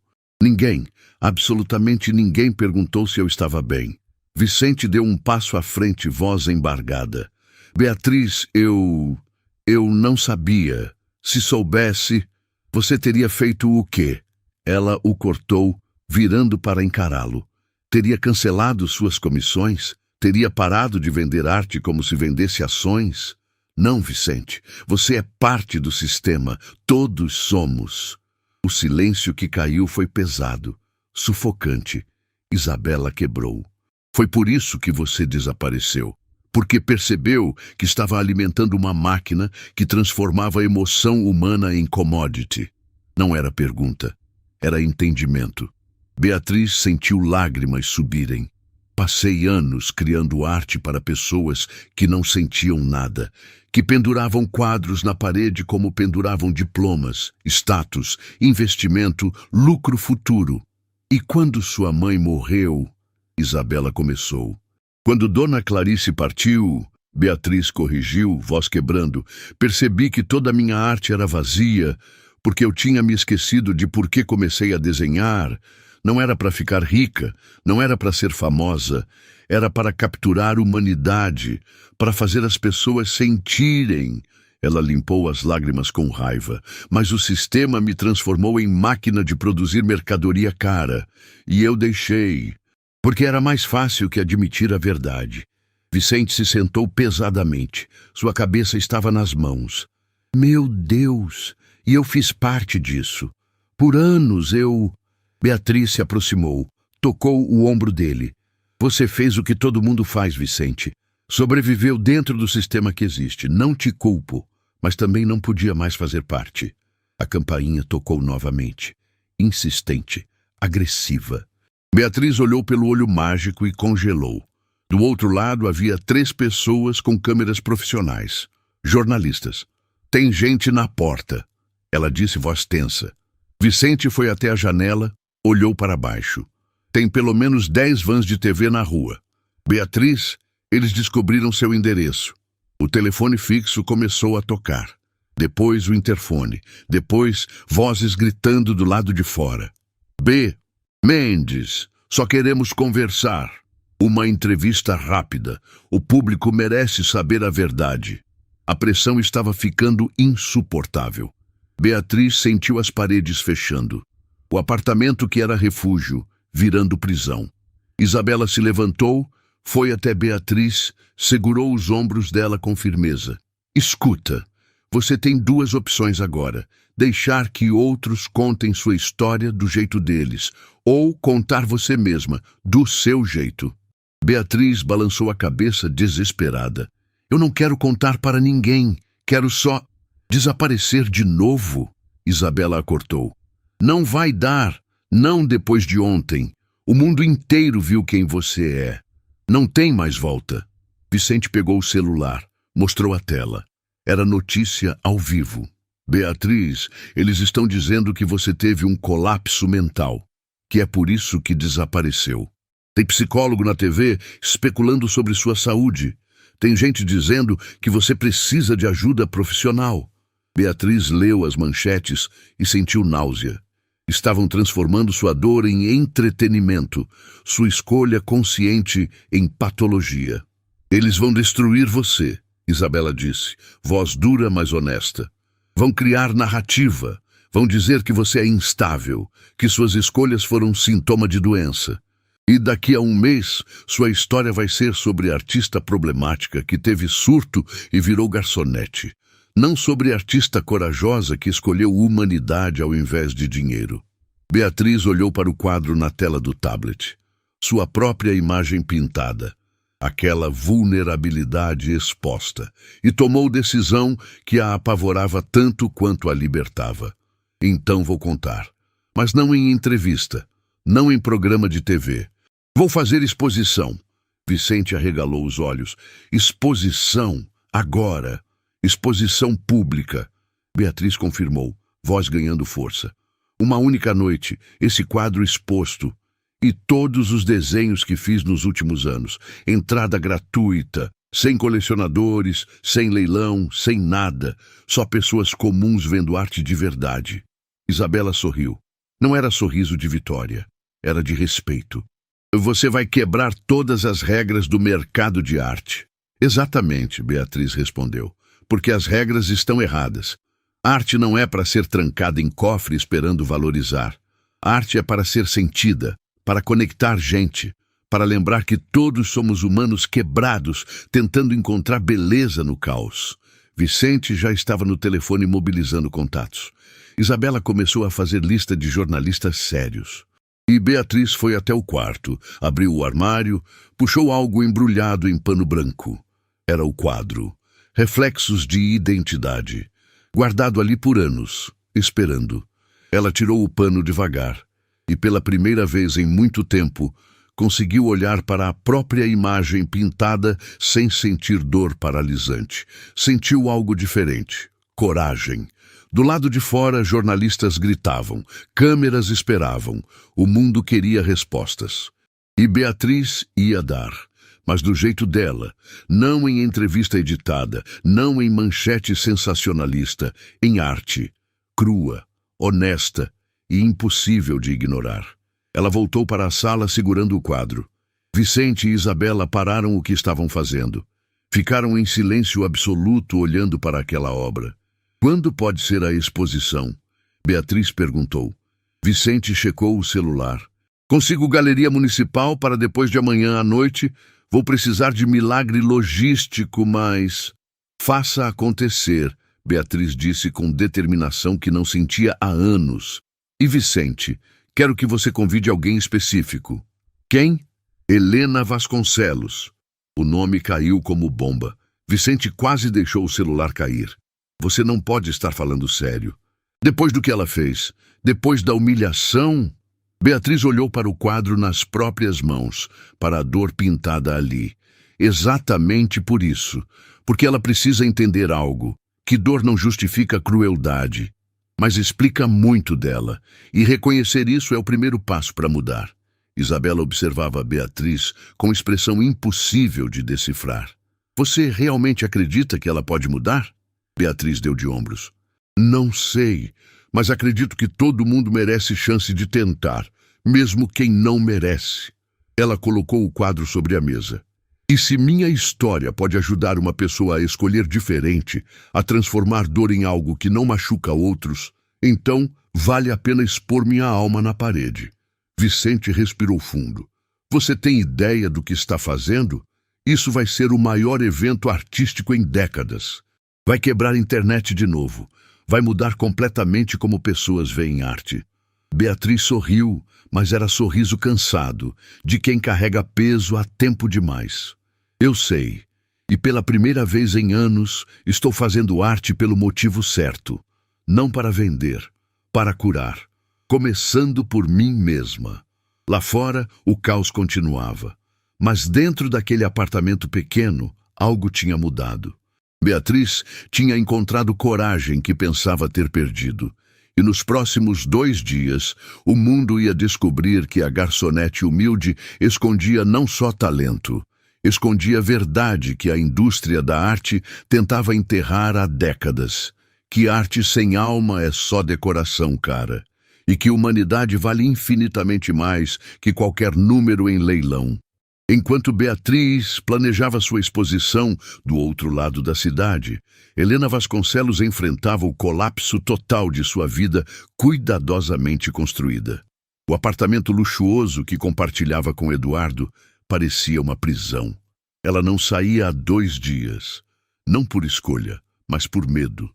Ninguém, absolutamente ninguém perguntou se eu estava bem. Vicente deu um passo à frente, voz embargada. Beatriz, eu não sabia. Se soubesse, você teria feito o quê? Ela o cortou, virando para encará-lo. Teria cancelado suas comissões? Teria parado de vender arte como se vendesse ações? Não, Vicente. Você é parte do sistema. Todos somos. O silêncio que caiu foi pesado, sufocante. Isabela quebrou. Foi por isso que você desapareceu. Porque percebeu que estava alimentando uma máquina que transformava a emoção humana em commodity. Não era pergunta. Era entendimento. Beatriz sentiu lágrimas subirem. Passei anos criando arte para pessoas que não sentiam nada, que penduravam quadros na parede como penduravam diplomas, status, investimento, lucro futuro. E quando sua mãe morreu, Isabela começou. Quando Dona Clarice partiu, Beatriz corrigiu, voz quebrando, percebi que toda a minha arte era vazia, porque eu tinha me esquecido de por que comecei a desenhar. Não era para ficar rica, não era para ser famosa, era para capturar humanidade, para fazer as pessoas sentirem. Ela limpou as lágrimas com raiva, mas o sistema me transformou em máquina de produzir mercadoria cara, e eu deixei. porque era mais fácil que admitir a verdade. Vicente se sentou pesadamente. Sua cabeça estava nas mãos. Meu Deus! E eu fiz parte disso. Por anos eu... Beatriz se aproximou, tocou o ombro dele. Você fez o que todo mundo faz, Vicente. Sobreviveu dentro do sistema que existe. Não te culpo, mas também não podia mais fazer parte. A campainha tocou novamente. Insistente, agressiva. Beatriz olhou pelo olho mágico e congelou. Do outro lado havia 3 pessoas com câmeras profissionais. Jornalistas. Tem gente na porta, ela disse, voz tensa. Vicente foi até a janela, olhou para baixo. Tem pelo menos 10 vans de TV na rua. Beatriz, eles descobriram seu endereço. O telefone fixo começou a tocar. Depois o interfone. Depois vozes gritando do lado de fora. B. Mendes, só queremos conversar. Uma entrevista rápida. O público merece saber a verdade. A pressão estava ficando insuportável. Beatriz sentiu as paredes fechando. O apartamento que era refúgio, virando prisão. Isabela se levantou, foi até Beatriz, segurou os ombros dela com firmeza. Escuta, você tem 2 opções agora. Deixar que outros contem sua história do jeito deles, ou contar você mesma, do seu jeito. Beatriz balançou a cabeça desesperada. Eu não quero contar para ninguém, quero só... Desaparecer de novo? Isabela a cortou. Não vai dar, não depois de ontem. O mundo inteiro viu quem você é. Não tem mais volta. Vicente pegou o celular, mostrou a tela. Era notícia ao vivo. Beatriz, eles estão dizendo que você teve um colapso mental, que é por isso que desapareceu. Tem psicólogo na TV especulando sobre sua saúde. Tem gente dizendo que você precisa de ajuda profissional. Beatriz leu as manchetes e sentiu náusea. Estavam transformando sua dor em entretenimento, sua escolha consciente em patologia. Eles vão destruir você, Isabela disse, voz dura, mas honesta. Vão criar narrativa, vão dizer que você é instável, que suas escolhas foram sintoma de doença. E daqui a um mês, sua história vai ser sobre a artista problemática que teve surto e virou garçonete. Não sobre a artista corajosa que escolheu humanidade ao invés de dinheiro. Beatriz olhou para o quadro na tela do tablet. Sua própria imagem pintada. Aquela vulnerabilidade exposta. E tomou decisão que a apavorava tanto quanto a libertava. Então vou contar. Mas não em entrevista. Não em programa de TV. Vou fazer exposição. Vicente arregalou os olhos. Exposição, agora. Exposição pública. Beatriz confirmou, voz ganhando força. Uma única noite, esse quadro exposto. E todos os desenhos que fiz nos últimos anos. Entrada gratuita, sem colecionadores, sem leilão, sem nada. Só pessoas comuns vendo arte de verdade. Isabela sorriu. Não era sorriso de vitória. Era de respeito. Você vai quebrar todas as regras do mercado de arte. Exatamente, Beatriz respondeu. Porque as regras estão erradas. Arte não é para ser trancada em cofre esperando valorizar. Arte é para ser sentida, para conectar gente, para lembrar que todos somos humanos quebrados, tentando encontrar beleza no caos. Vicente já estava no telefone mobilizando contatos. Isabela começou a fazer lista de jornalistas sérios. E Beatriz foi até o quarto, abriu o armário, puxou algo embrulhado em pano branco. Era o quadro. Reflexos de identidade. Guardado ali por anos, esperando. Ela tirou o pano devagar e, pela primeira vez em muito tempo, conseguiu olhar para a própria imagem pintada sem sentir dor paralisante. Sentiu algo diferente. Coragem. Do lado de fora, jornalistas gritavam, câmeras esperavam. O mundo queria respostas. E Beatriz ia dar. Mas do jeito dela, não em entrevista editada, não em manchete sensacionalista, em arte, crua, honesta e impossível de ignorar. Ela voltou para a sala segurando o quadro. Vicente e Isabela pararam o que estavam fazendo. Ficaram em silêncio absoluto olhando para aquela obra. Quando pode ser a exposição? Beatriz perguntou. Vicente checou o celular. Consigo galeria municipal para depois de amanhã à noite. Vou precisar de milagre logístico, mas... Faça acontecer, Beatriz disse com determinação que não sentia há anos. E Vicente, quero que você convide alguém específico. Quem? Helena Vasconcelos. O nome caiu como bomba. Vicente quase deixou o celular cair. Você não pode estar falando sério. Depois do que ela fez, depois da humilhação... Beatriz olhou para o quadro nas próprias mãos, para a dor pintada ali. Exatamente por isso, porque ela precisa entender algo, que dor não justifica crueldade, mas explica muito dela, e reconhecer isso é o primeiro passo para mudar. Isabela observava Beatriz com expressão impossível de decifrar. Você realmente acredita que ela pode mudar? Beatriz deu de ombros. Não sei, mas acredito que todo mundo merece chance de tentar, mesmo quem não merece. Ela colocou o quadro sobre a mesa. E se minha história pode ajudar uma pessoa a escolher diferente, a transformar dor em algo que não machuca outros, então vale a pena expor minha alma na parede. Vicente respirou fundo. Você tem ideia do que está fazendo? Isso vai ser o maior evento artístico em décadas. Vai quebrar a internet de novo. Vai mudar completamente como pessoas veem arte. Beatriz sorriu, mas era sorriso cansado, de quem carrega peso há tempo demais. Eu sei, e pela primeira vez em anos, estou fazendo arte pelo motivo certo. Não para vender, para curar. Começando por mim mesma. Lá fora, o caos continuava. Mas dentro daquele apartamento pequeno, algo tinha mudado. Beatriz tinha encontrado coragem que pensava ter perdido. E nos próximos 2 dias, o mundo ia descobrir que a garçonete humilde escondia não só talento, escondia a verdade que a indústria da arte tentava enterrar há décadas. Que arte sem alma é só decoração, cara. E que humanidade vale infinitamente mais que qualquer número em leilão. Enquanto Beatriz planejava sua exposição do outro lado da cidade, Helena Vasconcelos enfrentava o colapso total de sua vida cuidadosamente construída. O apartamento luxuoso que compartilhava com Eduardo parecia uma prisão. Ela não saía há 2 dias. Não por escolha, mas por medo.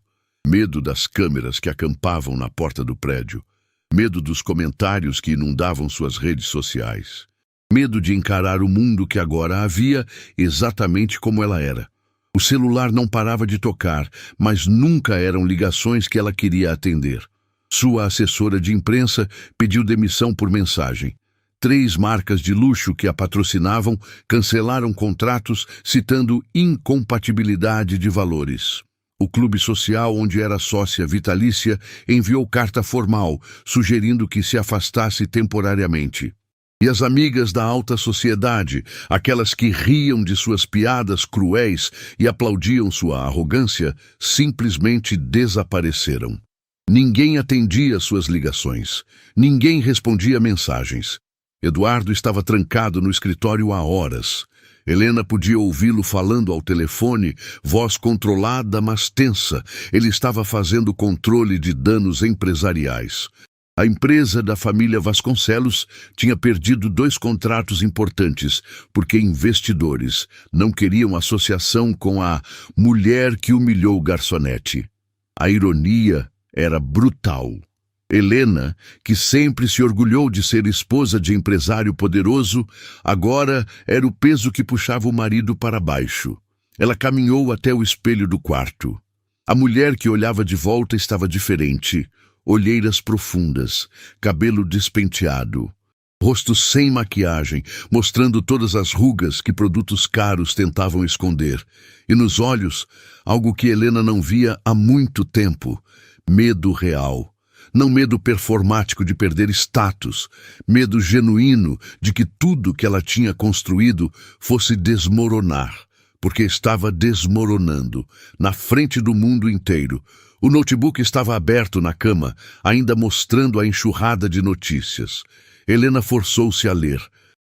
Medo das câmeras que acampavam na porta do prédio. Medo dos comentários que inundavam suas redes sociais. Medo de encarar o mundo que agora havia exatamente como ela era. O celular não parava de tocar, mas nunca eram ligações que ela queria atender. Sua assessora de imprensa pediu demissão por mensagem. 3 marcas de luxo que a patrocinavam cancelaram contratos citando incompatibilidade de valores. O clube social onde era sócia vitalícia enviou carta formal, sugerindo que se afastasse temporariamente. E as amigas da alta sociedade, aquelas que riam de suas piadas cruéis e aplaudiam sua arrogância, simplesmente desapareceram. Ninguém atendia suas ligações. Ninguém respondia mensagens. Eduardo estava trancado no escritório há horas. Helena podia ouvi-lo falando ao telefone, voz controlada, mas tensa. Ele estava fazendo controle de danos empresariais. A empresa da família Vasconcelos tinha perdido 2 contratos importantes, porque investidores não queriam associação com a mulher que humilhou garçonete. A ironia era brutal. Helena, que sempre se orgulhou de ser esposa de empresário poderoso, agora era o peso que puxava o marido para baixo. Ela caminhou até o espelho do quarto. A mulher que olhava de volta estava diferente. Olheiras profundas, cabelo despenteado, rosto sem maquiagem, mostrando todas as rugas que produtos caros tentavam esconder. E nos olhos, algo que Helena não via há muito tempo, medo real. Não medo performático de perder status, medo genuíno de que tudo que ela tinha construído fosse desmoronar, porque estava desmoronando, na frente do mundo inteiro. O notebook estava aberto na cama, ainda mostrando a enxurrada de notícias. Helena forçou-se a ler.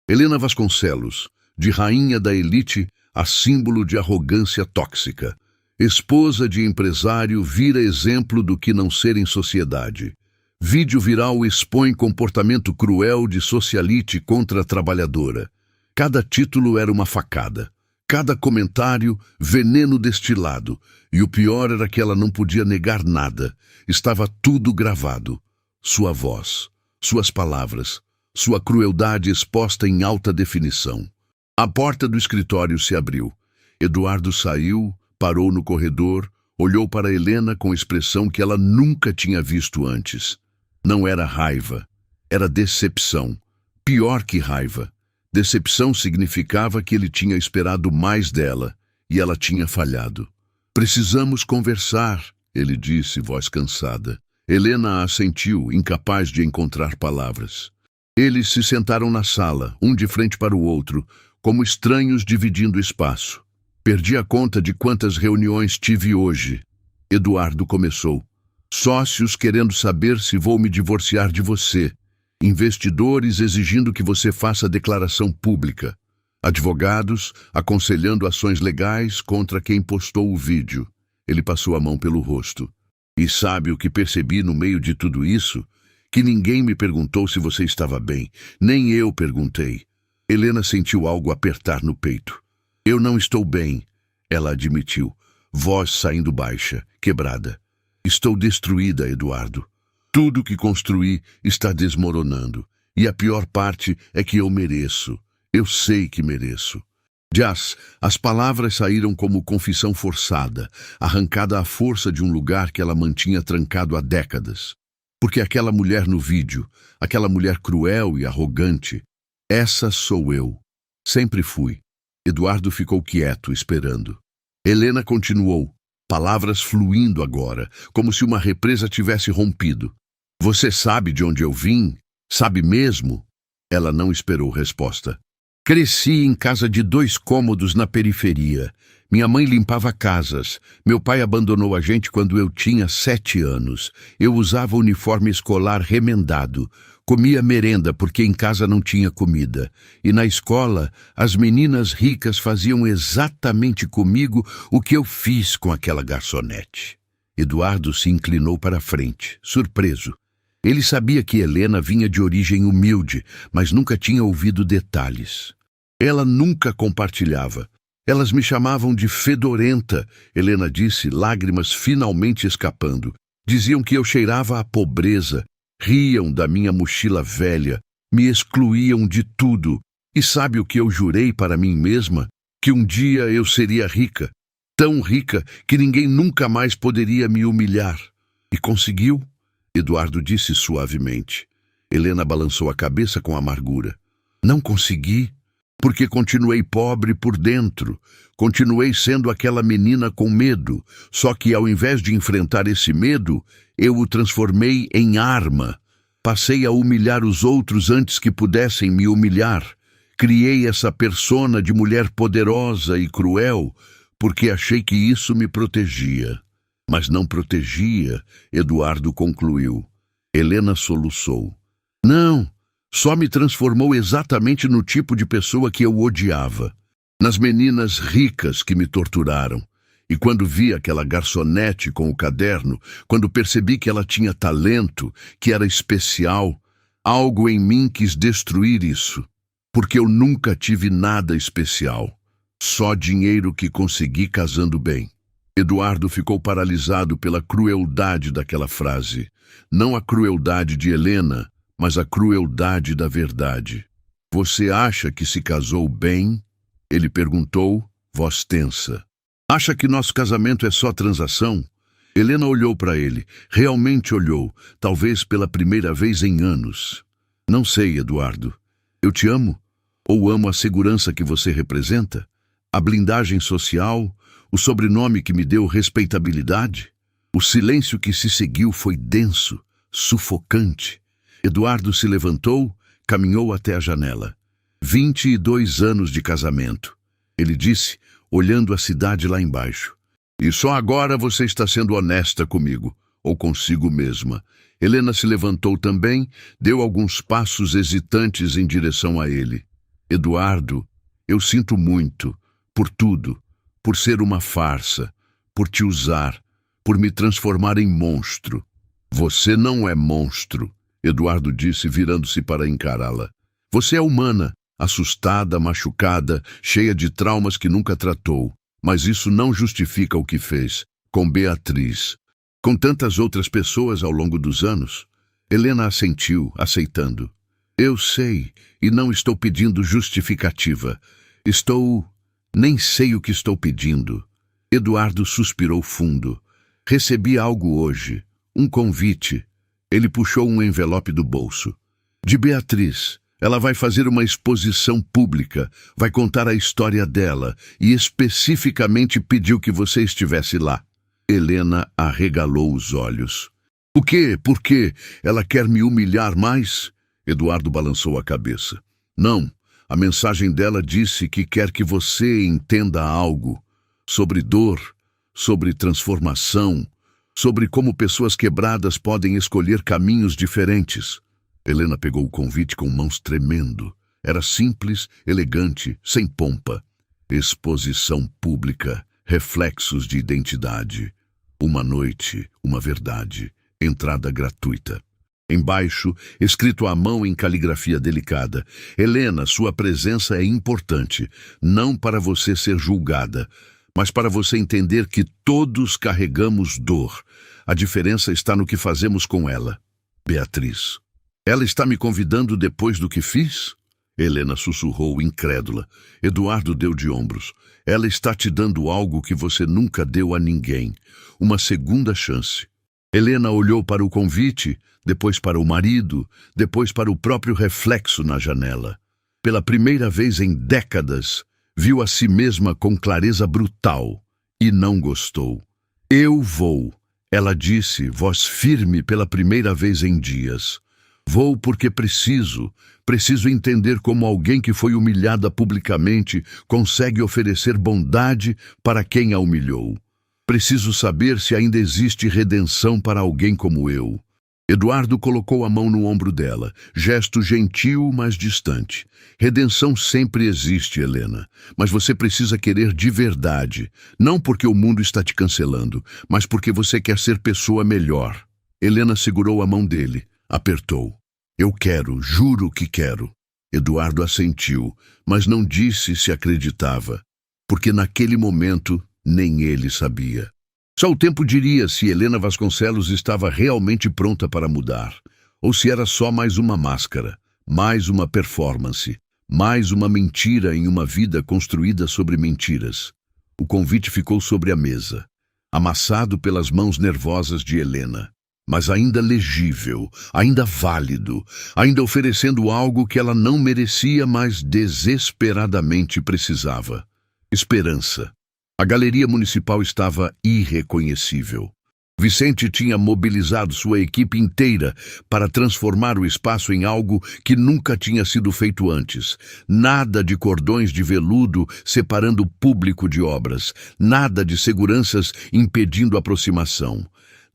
Helena Vasconcelos, de rainha da elite a símbolo de arrogância tóxica. Esposa de empresário vira exemplo do que não ser em sociedade. Vídeo viral expõe comportamento cruel de socialite contra a trabalhadora. Cada título era uma facada. Cada comentário, veneno destilado. E o pior era que ela não podia negar nada. Estava tudo gravado. Sua voz, suas palavras, sua crueldade exposta em alta definição. A porta do escritório se abriu. Eduardo saiu, parou no corredor, olhou para Helena com expressão que ela nunca tinha visto antes. Não era raiva, era decepção. Pior que raiva. Decepção significava que ele tinha esperado mais dela e ela tinha falhado. Precisamos conversar, ele disse, voz cansada. Helena assentiu, incapaz de encontrar palavras. Eles se sentaram na sala, um de frente para o outro, como estranhos dividindo espaço. Perdi a conta de quantas reuniões tive hoje. Eduardo começou. Sócios querendo saber se vou me divorciar de você. Investidores exigindo que você faça declaração pública. Advogados aconselhando ações legais contra quem postou o vídeo. Ele passou a mão pelo rosto. E sabe o que percebi no meio de tudo isso? Que ninguém me perguntou se você estava bem. Nem eu perguntei. Helena sentiu algo apertar no peito. Eu não estou bem, ela admitiu, voz saindo baixa, quebrada. Estou destruída, Eduardo. Tudo que construí está desmoronando. E a pior parte é que eu mereço. Eu sei que mereço. Jazz, as palavras saíram como confissão forçada, arrancada à força de um lugar que ela mantinha trancado há décadas. Porque aquela mulher no vídeo, aquela mulher cruel e arrogante, essa sou eu. Sempre fui. Eduardo ficou quieto, esperando. Helena continuou, palavras fluindo agora, como se uma represa tivesse rompido. Você sabe de onde eu vim? Sabe mesmo? Ela não esperou resposta. Cresci em casa de 2 cômodos na periferia. Minha mãe limpava casas. Meu pai abandonou a gente quando eu tinha 7 anos. Eu usava uniforme escolar remendado. Comia merenda porque em casa não tinha comida. E na escola, as meninas ricas faziam exatamente comigo o que eu fiz com aquela garçonete. Eduardo se inclinou para a frente, surpreso. Ele sabia que Helena vinha de origem humilde, mas nunca tinha ouvido detalhes. Ela nunca compartilhava. Elas me chamavam de fedorenta, Helena disse, lágrimas finalmente escapando. Diziam que eu cheirava a pobreza. Riam da minha mochila velha, me excluíam de tudo. E sabe o que eu jurei para mim mesma? Que um dia eu seria rica, tão rica que ninguém nunca mais poderia me humilhar. E conseguiu? Eduardo disse suavemente. Helena balançou a cabeça com amargura. Não consegui, porque continuei pobre por dentro. Continuei sendo aquela menina com medo, só que ao invés de enfrentar esse medo, eu o transformei em arma. Passei a humilhar os outros antes que pudessem me humilhar. Criei essa persona de mulher poderosa e cruel, porque achei que isso me protegia. Mas não protegia, Eduardo concluiu. Helena soluçou. Não, só me transformou exatamente no tipo de pessoa que eu odiava. Nas meninas ricas que me torturaram. E quando vi aquela garçonete com o caderno, quando percebi que ela tinha talento, que era especial, algo em mim quis destruir isso. Porque eu nunca tive nada especial. Só dinheiro que consegui casando bem. Eduardo ficou paralisado pela crueldade daquela frase. Não a crueldade de Helena, mas a crueldade da verdade. Você acha que se casou bem? Ele perguntou, voz tensa. Acha que nosso casamento é só transação? Helena olhou para ele, realmente olhou, talvez pela primeira vez em anos. Não sei, Eduardo. Eu te amo? Ou amo a segurança que você representa? A blindagem social? O sobrenome que me deu respeitabilidade? O silêncio que se seguiu foi denso, sufocante. Eduardo se levantou, caminhou até a janela. 22 anos de casamento. Ele disse, olhando a cidade lá embaixo. E só agora você está sendo honesta comigo, ou consigo mesma. Helena se levantou também, deu alguns passos hesitantes em direção a ele. Eduardo, eu sinto muito, por tudo, por ser uma farsa, por te usar, por me transformar em monstro. Você não é monstro, Eduardo disse, virando-se para encará-la. Você é humana, assustada, machucada, cheia de traumas que nunca tratou. Mas isso não justifica o que fez com Beatriz, com tantas outras pessoas ao longo dos anos. Helena assentiu, aceitando. Eu sei, e não estou pedindo justificativa. Nem sei o que estou pedindo. Eduardo suspirou fundo. Recebi algo hoje, um convite. Ele puxou um envelope do bolso. De Beatriz. Ela vai fazer uma exposição pública, vai contar a história dela e especificamente pediu que você estivesse lá. Helena arregalou os olhos. O quê? Por quê? Ela quer me humilhar mais? Eduardo balançou a cabeça. Não, a mensagem dela disse que quer que você entenda algo sobre dor, sobre transformação, sobre como pessoas quebradas podem escolher caminhos diferentes. Helena pegou o convite com mãos tremendo. Era simples, elegante, sem pompa. Exposição pública, reflexos de identidade. Uma noite, uma verdade. Entrada gratuita. Embaixo, escrito à mão em caligrafia delicada. Helena, sua presença é importante, não para você ser julgada, mas para você entender que todos carregamos dor. A diferença está no que fazemos com ela. Beatriz. Ela está me convidando depois do que fiz? Helena sussurrou, incrédula. Eduardo deu de ombros. Ela está te dando algo que você nunca deu a ninguém. Uma segunda chance. Helena olhou para o convite, depois para o marido, depois para o próprio reflexo na janela. Pela primeira vez em décadas, viu a si mesma com clareza brutal e não gostou. Eu vou, ela disse, voz firme pela primeira vez em dias. Vou porque preciso entender como alguém que foi humilhada publicamente consegue oferecer bondade para quem a humilhou. Preciso saber se ainda existe redenção para alguém como eu. Eduardo colocou a mão no ombro dela, gesto gentil, mas distante. Redenção sempre existe, Helena, mas você precisa querer de verdade, não porque o mundo está te cancelando, mas porque você quer ser pessoa melhor. Helena segurou a mão dele. Apertou. Eu quero, juro que quero. Eduardo assentiu, mas não disse se acreditava, porque naquele momento nem ele sabia. Só o tempo diria se Helena Vasconcelos estava realmente pronta para mudar, ou se era só mais uma máscara, mais uma performance, mais uma mentira em uma vida construída sobre mentiras. O convite ficou sobre a mesa, amassado pelas mãos nervosas de Helena. Mas ainda legível, ainda válido, ainda oferecendo algo que ela não merecia, mas desesperadamente precisava. Esperança. A galeria municipal estava irreconhecível. Vicente tinha mobilizado sua equipe inteira para transformar o espaço em algo que nunca tinha sido feito antes. Nada de cordões de veludo separando o público de obras, nada de seguranças impedindo aproximação.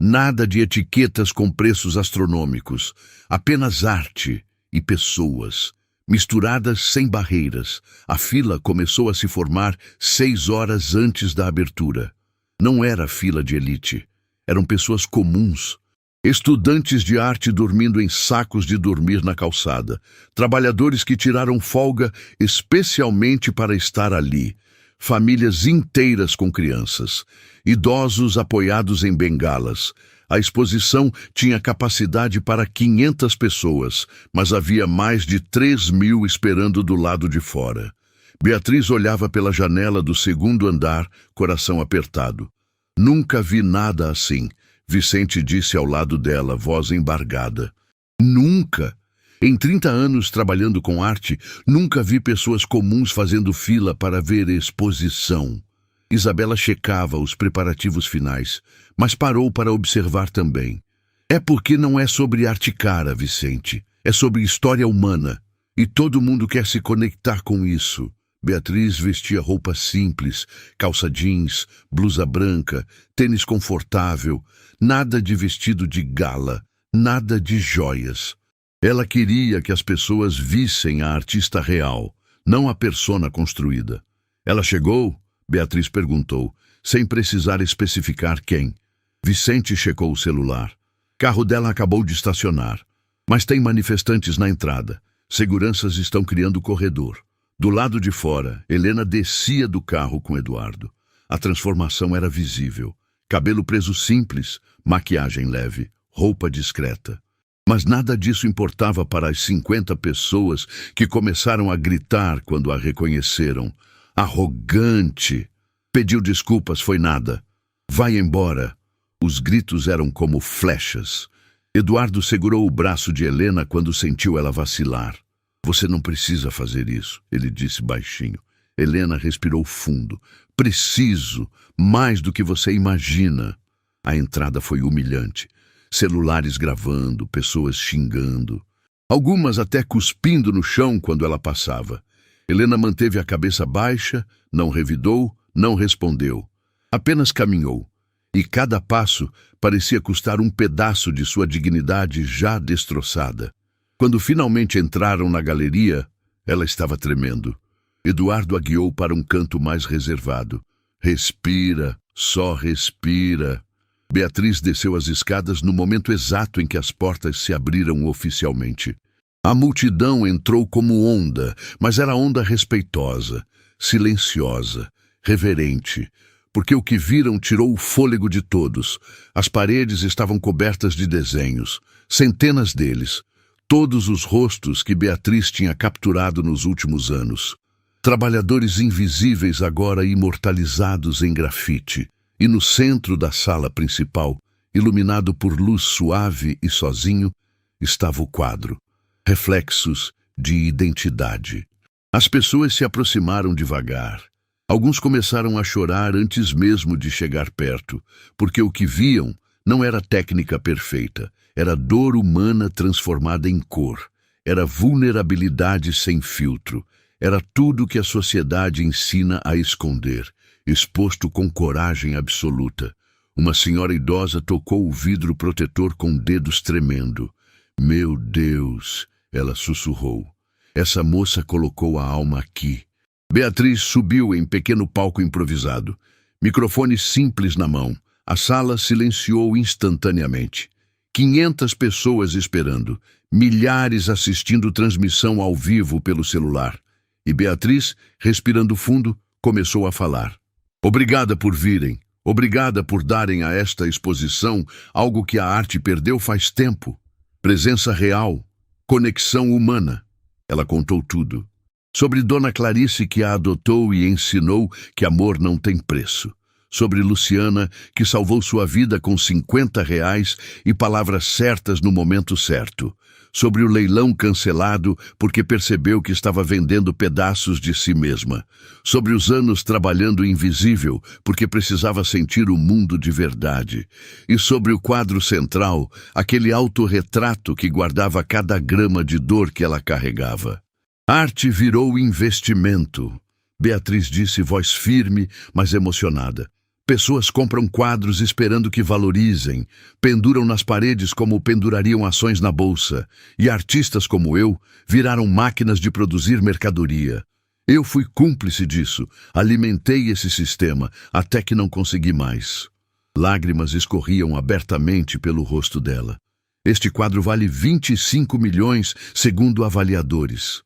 Nada de etiquetas com preços astronômicos, apenas arte e pessoas, misturadas sem barreiras. A fila começou a se formar 6 horas antes da abertura. Não era fila de elite, eram pessoas comuns. Estudantes de arte dormindo em sacos de dormir na calçada, trabalhadores que tiraram folga especialmente para estar ali. Famílias inteiras com crianças, idosos apoiados em bengalas. A exposição tinha capacidade para 500 pessoas, mas havia mais de 3.000 esperando do lado de fora. Beatriz olhava pela janela do segundo andar, coração apertado. Nunca vi nada assim, Vicente disse ao lado dela, voz embargada. Nunca! Em 30 anos trabalhando com arte, nunca vi pessoas comuns fazendo fila para ver exposição. Isabela checava os preparativos finais, mas parou para observar também. É porque não é sobre arte cara, Vicente. É sobre história humana. E todo mundo quer se conectar com isso. Beatriz vestia roupa simples, calça jeans, blusa branca, tênis confortável, nada de vestido de gala, nada de joias. Ela queria que as pessoas vissem a artista real, não a persona construída. Ela chegou? Beatriz perguntou, sem precisar especificar quem. Vicente checou o celular. Carro dela acabou de estacionar, mas tem manifestantes na entrada. Seguranças estão criando corredor. Do lado de fora, Helena descia do carro com Eduardo. A transformação era visível. Cabelo preso simples, maquiagem leve, roupa discreta. Mas nada disso importava para as 50 pessoas que começaram a gritar quando a reconheceram. Arrogante! Pediu desculpas, foi nada. Vai embora. Os gritos eram como flechas. Eduardo segurou o braço de Helena quando sentiu ela vacilar. Você não precisa fazer isso, ele disse baixinho. Helena respirou fundo. Preciso, mais do que você imagina. A entrada foi humilhante. Celulares gravando, pessoas xingando. Algumas até cuspindo no chão quando ela passava. Helena manteve a cabeça baixa, não revidou, não respondeu. Apenas caminhou. E cada passo parecia custar um pedaço de sua dignidade já destroçada. Quando finalmente entraram na galeria, ela estava tremendo. Eduardo a guiou para um canto mais reservado. Respira, só respira. Beatriz desceu as escadas no momento exato em que as portas se abriram oficialmente. A multidão entrou como onda, mas era onda respeitosa, silenciosa, reverente, porque o que viram tirou o fôlego de todos. As paredes estavam cobertas de desenhos, centenas deles, todos os rostos que Beatriz tinha capturado nos últimos anos. Trabalhadores invisíveis agora imortalizados em grafite. E no centro da sala principal, iluminado por luz suave e sozinho, estava o quadro. Reflexos de identidade. As pessoas se aproximaram devagar. Alguns começaram a chorar antes mesmo de chegar perto, porque o que viam não era técnica perfeita, era dor humana transformada em cor, era vulnerabilidade sem filtro, era tudo que a sociedade ensina a esconder, exposto com coragem absoluta. Uma senhora idosa tocou o vidro protetor com dedos tremendo. Meu Deus, ela sussurrou. Essa moça colocou a alma aqui. Beatriz subiu em pequeno palco improvisado. Microfone simples na mão. A sala silenciou instantaneamente. 500 pessoas esperando. Milhares assistindo transmissão ao vivo pelo celular. E Beatriz, respirando fundo, começou a falar. Obrigada por virem. Obrigada por darem a esta exposição algo que a arte perdeu faz tempo. Presença real. Conexão humana. Ela contou tudo. Sobre Dona Clarice, que a adotou e ensinou que amor não tem preço. Sobre Luciana, que salvou sua vida com R$ 50 e palavras certas no momento certo. Sobre o leilão cancelado porque percebeu que estava vendendo pedaços de si mesma. Sobre os anos trabalhando invisível porque precisava sentir o mundo de verdade. E sobre o quadro central, aquele autorretrato que guardava cada grama de dor que ela carregava. Arte virou investimento. Beatriz disse, voz firme, mas emocionada. Pessoas compram quadros esperando que valorizem, penduram nas paredes como pendurariam ações na bolsa, e artistas como eu viraram máquinas de produzir mercadoria. Eu fui cúmplice disso, alimentei esse sistema, até que não consegui mais. Lágrimas escorriam abertamente pelo rosto dela. Este quadro vale 25 milhões, segundo avaliadores.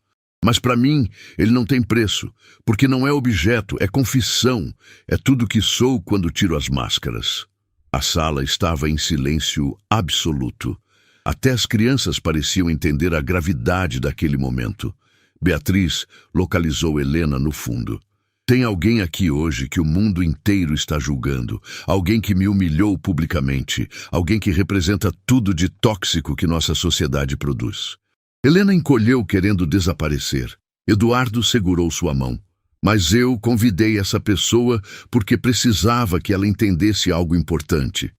Mas para mim, ele não tem preço, porque não é objeto, é confissão, é tudo que sou quando tiro as máscaras. A sala estava em silêncio absoluto. Até as crianças pareciam entender a gravidade daquele momento. Beatriz localizou Helena no fundo. Tem alguém aqui hoje que o mundo inteiro está julgando, alguém que me humilhou publicamente, alguém que representa tudo de tóxico que nossa sociedade produz. Helena encolheu querendo desaparecer. Eduardo segurou sua mão. Mas eu convidei essa pessoa porque precisava que ela entendesse algo importante.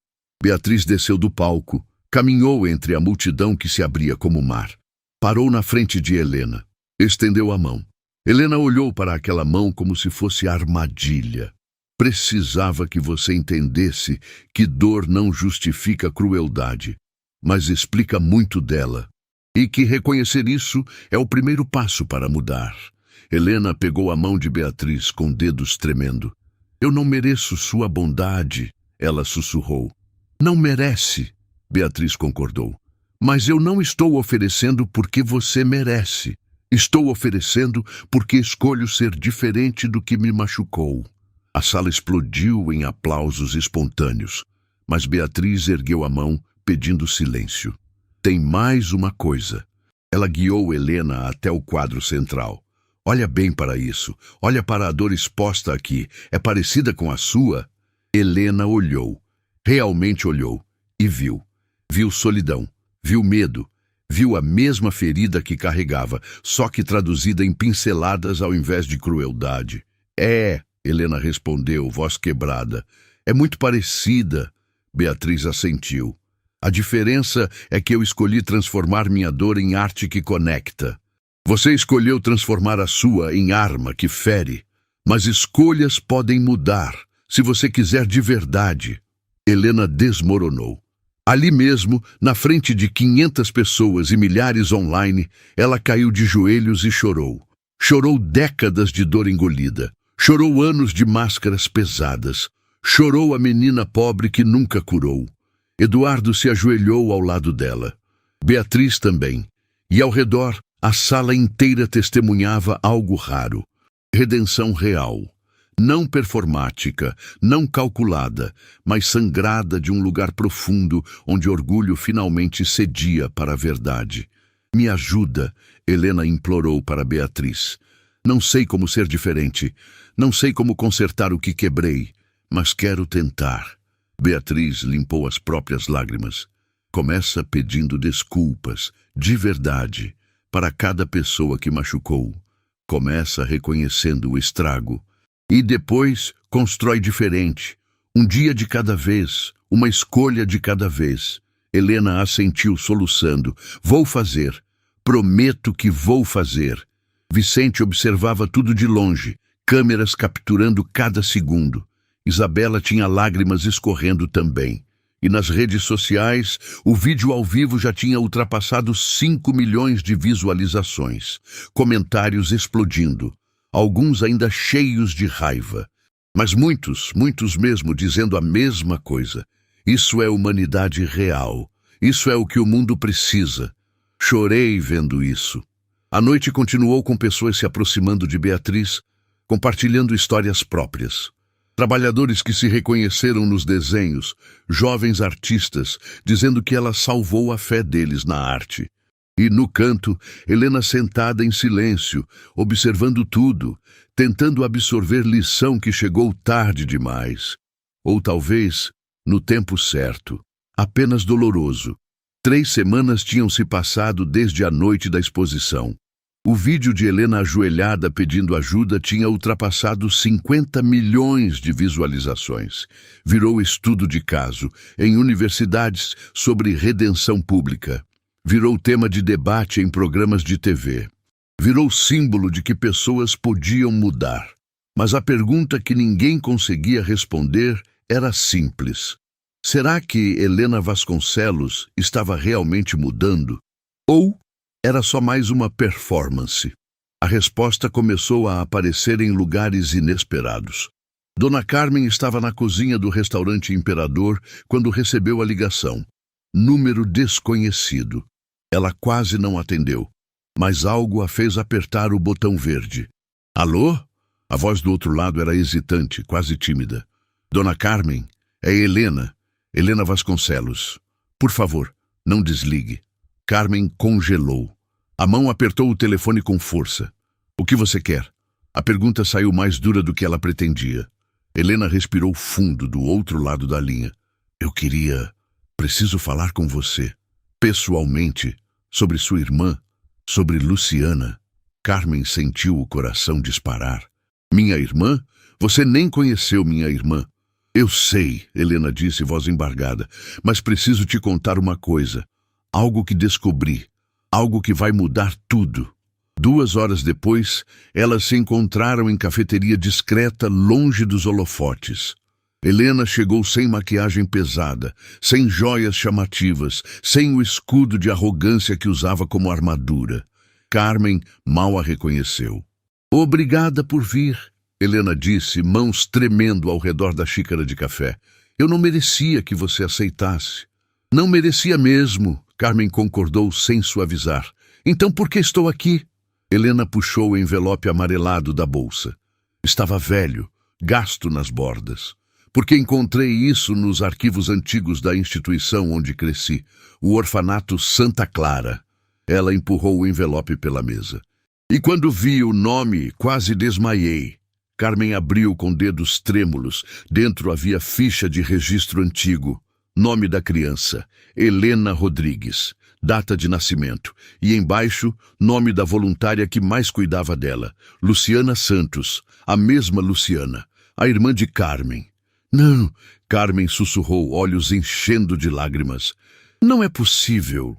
Beatriz desceu do palco, caminhou entre a multidão que se abria como mar. Parou na frente de Helena. Estendeu a mão. Helena olhou para aquela mão como se fosse armadilha. Precisava que você entendesse que dor não justifica crueldade, mas explica muito dela. E que reconhecer isso é o primeiro passo para mudar. Helena pegou a mão de Beatriz com dedos tremendo. Eu não mereço sua bondade, ela sussurrou. Não merece. Beatriz concordou. Mas eu não estou oferecendo porque você merece. Estou oferecendo porque escolho ser diferente do que me machucou. A sala explodiu em aplausos espontâneos, mas Beatriz ergueu a mão, pedindo silêncio. Tem mais uma coisa. Ela guiou Helena até o quadro central. Olha bem para isso. Olha para a dor exposta aqui. É parecida com a sua? Helena olhou. Realmente olhou. E viu. Viu solidão. Viu medo. Viu a mesma ferida que carregava, só que traduzida em pinceladas ao invés de crueldade. Helena respondeu, voz quebrada. É muito parecida. Beatriz assentiu. A diferença é que eu escolhi transformar minha dor em arte que conecta. Você escolheu transformar a sua em arma que fere. Mas escolhas podem mudar, se você quiser de verdade. Helena desmoronou. Ali mesmo, na frente de 500 pessoas e milhares online, ela caiu de joelhos e chorou. Chorou décadas de dor engolida. Chorou anos de máscaras pesadas. Chorou a menina pobre que nunca curou. Eduardo se ajoelhou ao lado dela. Beatriz também. E ao redor, a sala inteira testemunhava algo raro. Redenção real. Não performática, não calculada, mas sangrada de um lugar profundo onde orgulho finalmente cedia para a verdade. Me ajuda, Helena implorou para Beatriz. Não sei como ser diferente, não sei como consertar o que quebrei, mas quero tentar. Beatriz limpou as próprias lágrimas. Começa pedindo desculpas, de verdade, para cada pessoa que machucou. Começa reconhecendo o estrago. E depois constrói diferente. Um dia de cada vez, uma escolha de cada vez. Helena assentiu soluçando. Vou fazer. Prometo que vou fazer. Vicente observava tudo de longe, câmeras capturando cada segundo. Isabela tinha lágrimas escorrendo também. E nas redes sociais, o vídeo ao vivo já tinha ultrapassado 5 milhões de visualizações. Comentários explodindo. Alguns ainda cheios de raiva. Mas muitos mesmo dizendo a mesma coisa. Isso é humanidade real. Isso é o que o mundo precisa. Chorei vendo isso. A noite continuou com pessoas se aproximando de Beatriz, compartilhando histórias próprias. Trabalhadores que se reconheceram nos desenhos, jovens artistas, dizendo que ela salvou a fé deles na arte. E, no canto, Helena sentada em silêncio, observando tudo, tentando absorver lição que chegou tarde demais. Ou talvez, no tempo certo, apenas doloroso. 3 semanas tinham se passado desde a noite da exposição. O vídeo de Helena ajoelhada pedindo ajuda tinha ultrapassado 50 milhões de visualizações. Virou estudo de caso em universidades sobre redenção pública. Virou tema de debate em programas de TV. Virou símbolo de que pessoas podiam mudar. Mas a pergunta que ninguém conseguia responder era simples. Será que Helena Vasconcelos estava realmente mudando? Ou era só mais uma performance? A resposta começou a aparecer em lugares inesperados. Dona Carmen estava na cozinha do restaurante Imperador quando recebeu a ligação. Número desconhecido. Ela quase não atendeu, mas algo a fez apertar o botão verde. Alô? A voz do outro lado era hesitante, quase tímida. Dona Carmen, é Helena. Helena Vasconcelos. Por favor, não desligue. Carmen congelou. A mão apertou o telefone com força. O que você quer? A pergunta saiu mais dura do que ela pretendia. Helena respirou fundo do outro lado da linha. Preciso falar com você. Pessoalmente, sobre sua irmã, sobre Luciana. Carmen sentiu o coração disparar. Minha irmã? Você nem conheceu minha irmã. Eu sei, Helena disse, voz embargada, mas preciso te contar uma coisa. Algo que descobri. Algo que vai mudar tudo. 2 horas depois, elas se encontraram em cafeteria discreta, longe dos holofotes. Helena chegou sem maquiagem pesada, sem joias chamativas, sem o escudo de arrogância que usava como armadura. Carmen mal a reconheceu. Obrigada por vir, Helena disse, mãos tremendo ao redor da xícara de café. Eu não merecia que você aceitasse. Não merecia mesmo, Carmen concordou sem suavizar. Então por que estou aqui? Helena puxou o envelope amarelado da bolsa. Estava velho, gasto nas bordas. Porque encontrei isso nos arquivos antigos da instituição onde cresci, o orfanato Santa Clara. Ela empurrou o envelope pela mesa. E quando vi o nome, quase desmaiei. Carmen abriu com dedos trêmulos. Dentro havia ficha de registro antigo. Nome da criança, Helena Rodrigues. Data de nascimento. E embaixo, nome da voluntária que mais cuidava dela. Luciana Santos. A mesma Luciana. A irmã de Carmen. Não, Carmen sussurrou, olhos enchendo de lágrimas. Não é possível.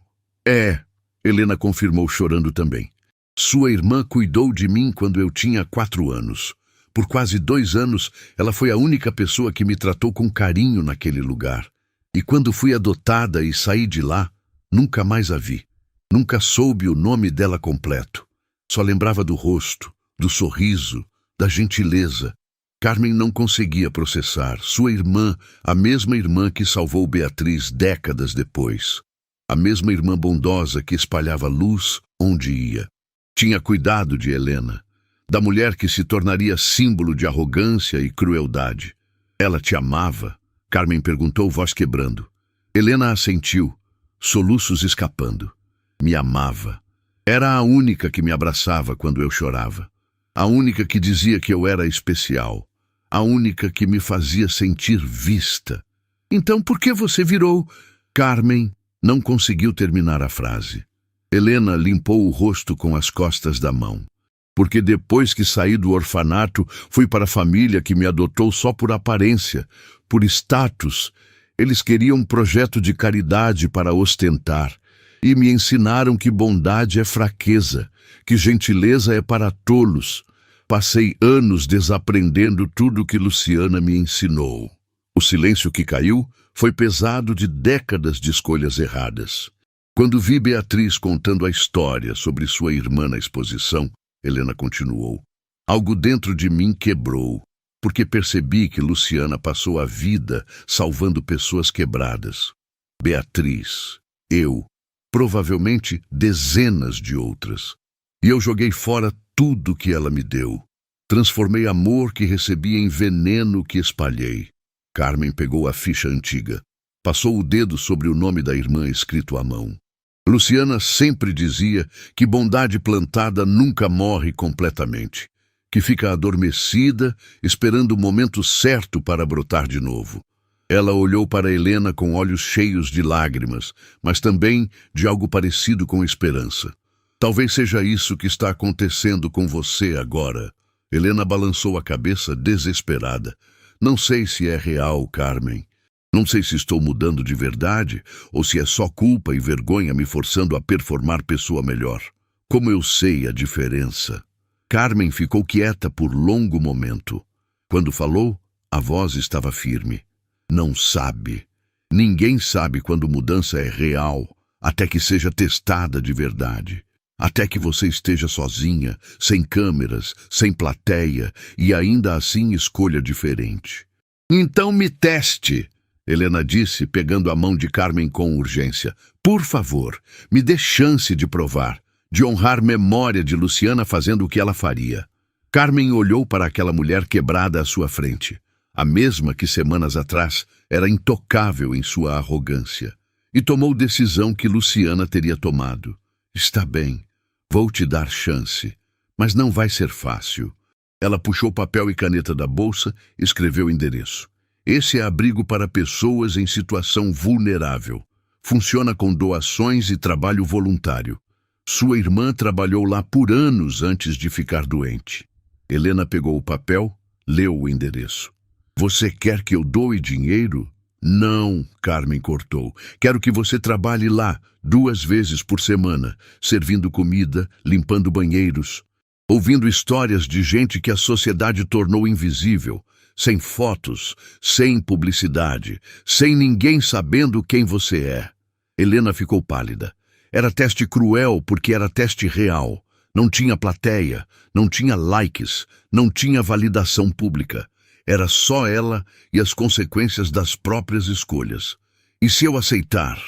É, Helena confirmou chorando também. Sua irmã cuidou de mim quando eu tinha 4 anos. Por quase 2 anos, ela foi a única pessoa que me tratou com carinho naquele lugar. E quando fui adotada e saí de lá, nunca mais a vi. Nunca soube o nome dela completo. Só lembrava do rosto, do sorriso, da gentileza. Carmen não conseguia processar. Sua irmã, a mesma irmã que salvou Beatriz décadas depois. A mesma irmã bondosa que espalhava luz onde ia. Tinha cuidado de Helena, da mulher que se tornaria símbolo de arrogância e crueldade. Ela te amava? Carmen perguntou, voz quebrando. Helena assentiu, soluços escapando. Me amava. Era a única que me abraçava quando eu chorava. A única que dizia que eu era especial. A única que me fazia sentir vista. Então por que você virou? Carmen não conseguiu terminar a frase. Helena limpou o rosto com as costas da mão. Porque depois que saí do orfanato, fui para a família que me adotou só por aparência, por status. Eles queriam um projeto de caridade para ostentar. E me ensinaram que bondade é fraqueza, que gentileza é para tolos. Passei anos desaprendendo tudo que Luciana me ensinou. O silêncio que caiu foi pesado de décadas de escolhas erradas. Quando vi Beatriz contando a história sobre sua irmã na exposição, Helena continuou. Algo dentro de mim quebrou, porque percebi que Luciana passou a vida salvando pessoas quebradas. Beatriz, eu, provavelmente dezenas de outras. E eu joguei fora tudo que ela me deu. Transformei amor que recebi em veneno que espalhei. Carmen pegou a ficha antiga. Passou o dedo sobre o nome da irmã escrito à mão. Luciana sempre dizia que bondade plantada nunca morre completamente, que fica adormecida, esperando o momento certo para brotar de novo. Ela olhou para Helena com olhos cheios de lágrimas, mas também de algo parecido com esperança. Talvez seja isso que está acontecendo com você agora. Helena balançou a cabeça desesperada. Não sei se é real, Carmen. Não sei se estou mudando de verdade ou se é só culpa e vergonha me forçando a performar pessoa melhor. Como eu sei a diferença? Carmen ficou quieta por longo momento. Quando falou, a voz estava firme. Não sabe. Ninguém sabe quando mudança é real, até que seja testada de verdade. Até que você esteja sozinha, sem câmeras, sem plateia e ainda assim escolha diferente. Então me teste, Helena disse, pegando a mão de Carmen com urgência. Por favor, me dê chance de provar, de honrar memória de Luciana fazendo o que ela faria. Carmen olhou para aquela mulher quebrada à sua frente, a mesma que semanas atrás era intocável em sua arrogância, e tomou decisão que Luciana teria tomado. Está bem, vou te dar chance, mas não vai ser fácil. Ela puxou papel e caneta da bolsa e escreveu o endereço. Esse é abrigo para pessoas em situação vulnerável. Funciona com doações e trabalho voluntário. Sua irmã trabalhou lá por anos antes de ficar doente. Helena pegou o papel, leu o endereço. Você quer que eu doe dinheiro? Não, Carmen cortou. Quero que você trabalhe lá 2 vezes por semana, servindo comida, limpando banheiros, ouvindo histórias de gente que a sociedade tornou invisível, sem fotos, sem publicidade, sem ninguém sabendo quem você é. Helena ficou pálida. Era teste cruel porque era teste real. Não tinha plateia, não tinha likes, não tinha validação pública. Era só ela e as consequências das próprias escolhas. E se eu aceitar?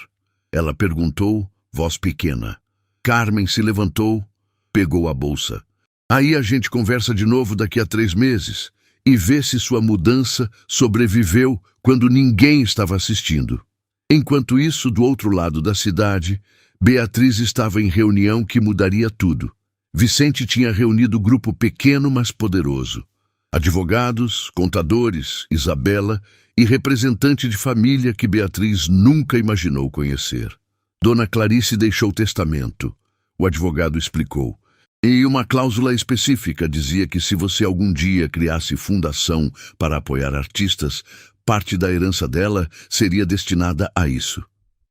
Ela perguntou, voz pequena. Carmen se levantou, pegou a bolsa. Aí a gente conversa de novo daqui a 3 meses e vê se sua mudança sobreviveu quando ninguém estava assistindo. Enquanto isso, do outro lado da cidade, Beatriz estava em reunião que mudaria tudo. Vicente tinha reunido grupo pequeno, mas poderoso. Advogados, contadores, Isabela e representante de família que Beatriz nunca imaginou conhecer. Dona Clarice deixou testamento. O advogado explicou. E uma cláusula específica dizia que se você algum dia criasse fundação para apoiar artistas, parte da herança dela seria destinada a isso.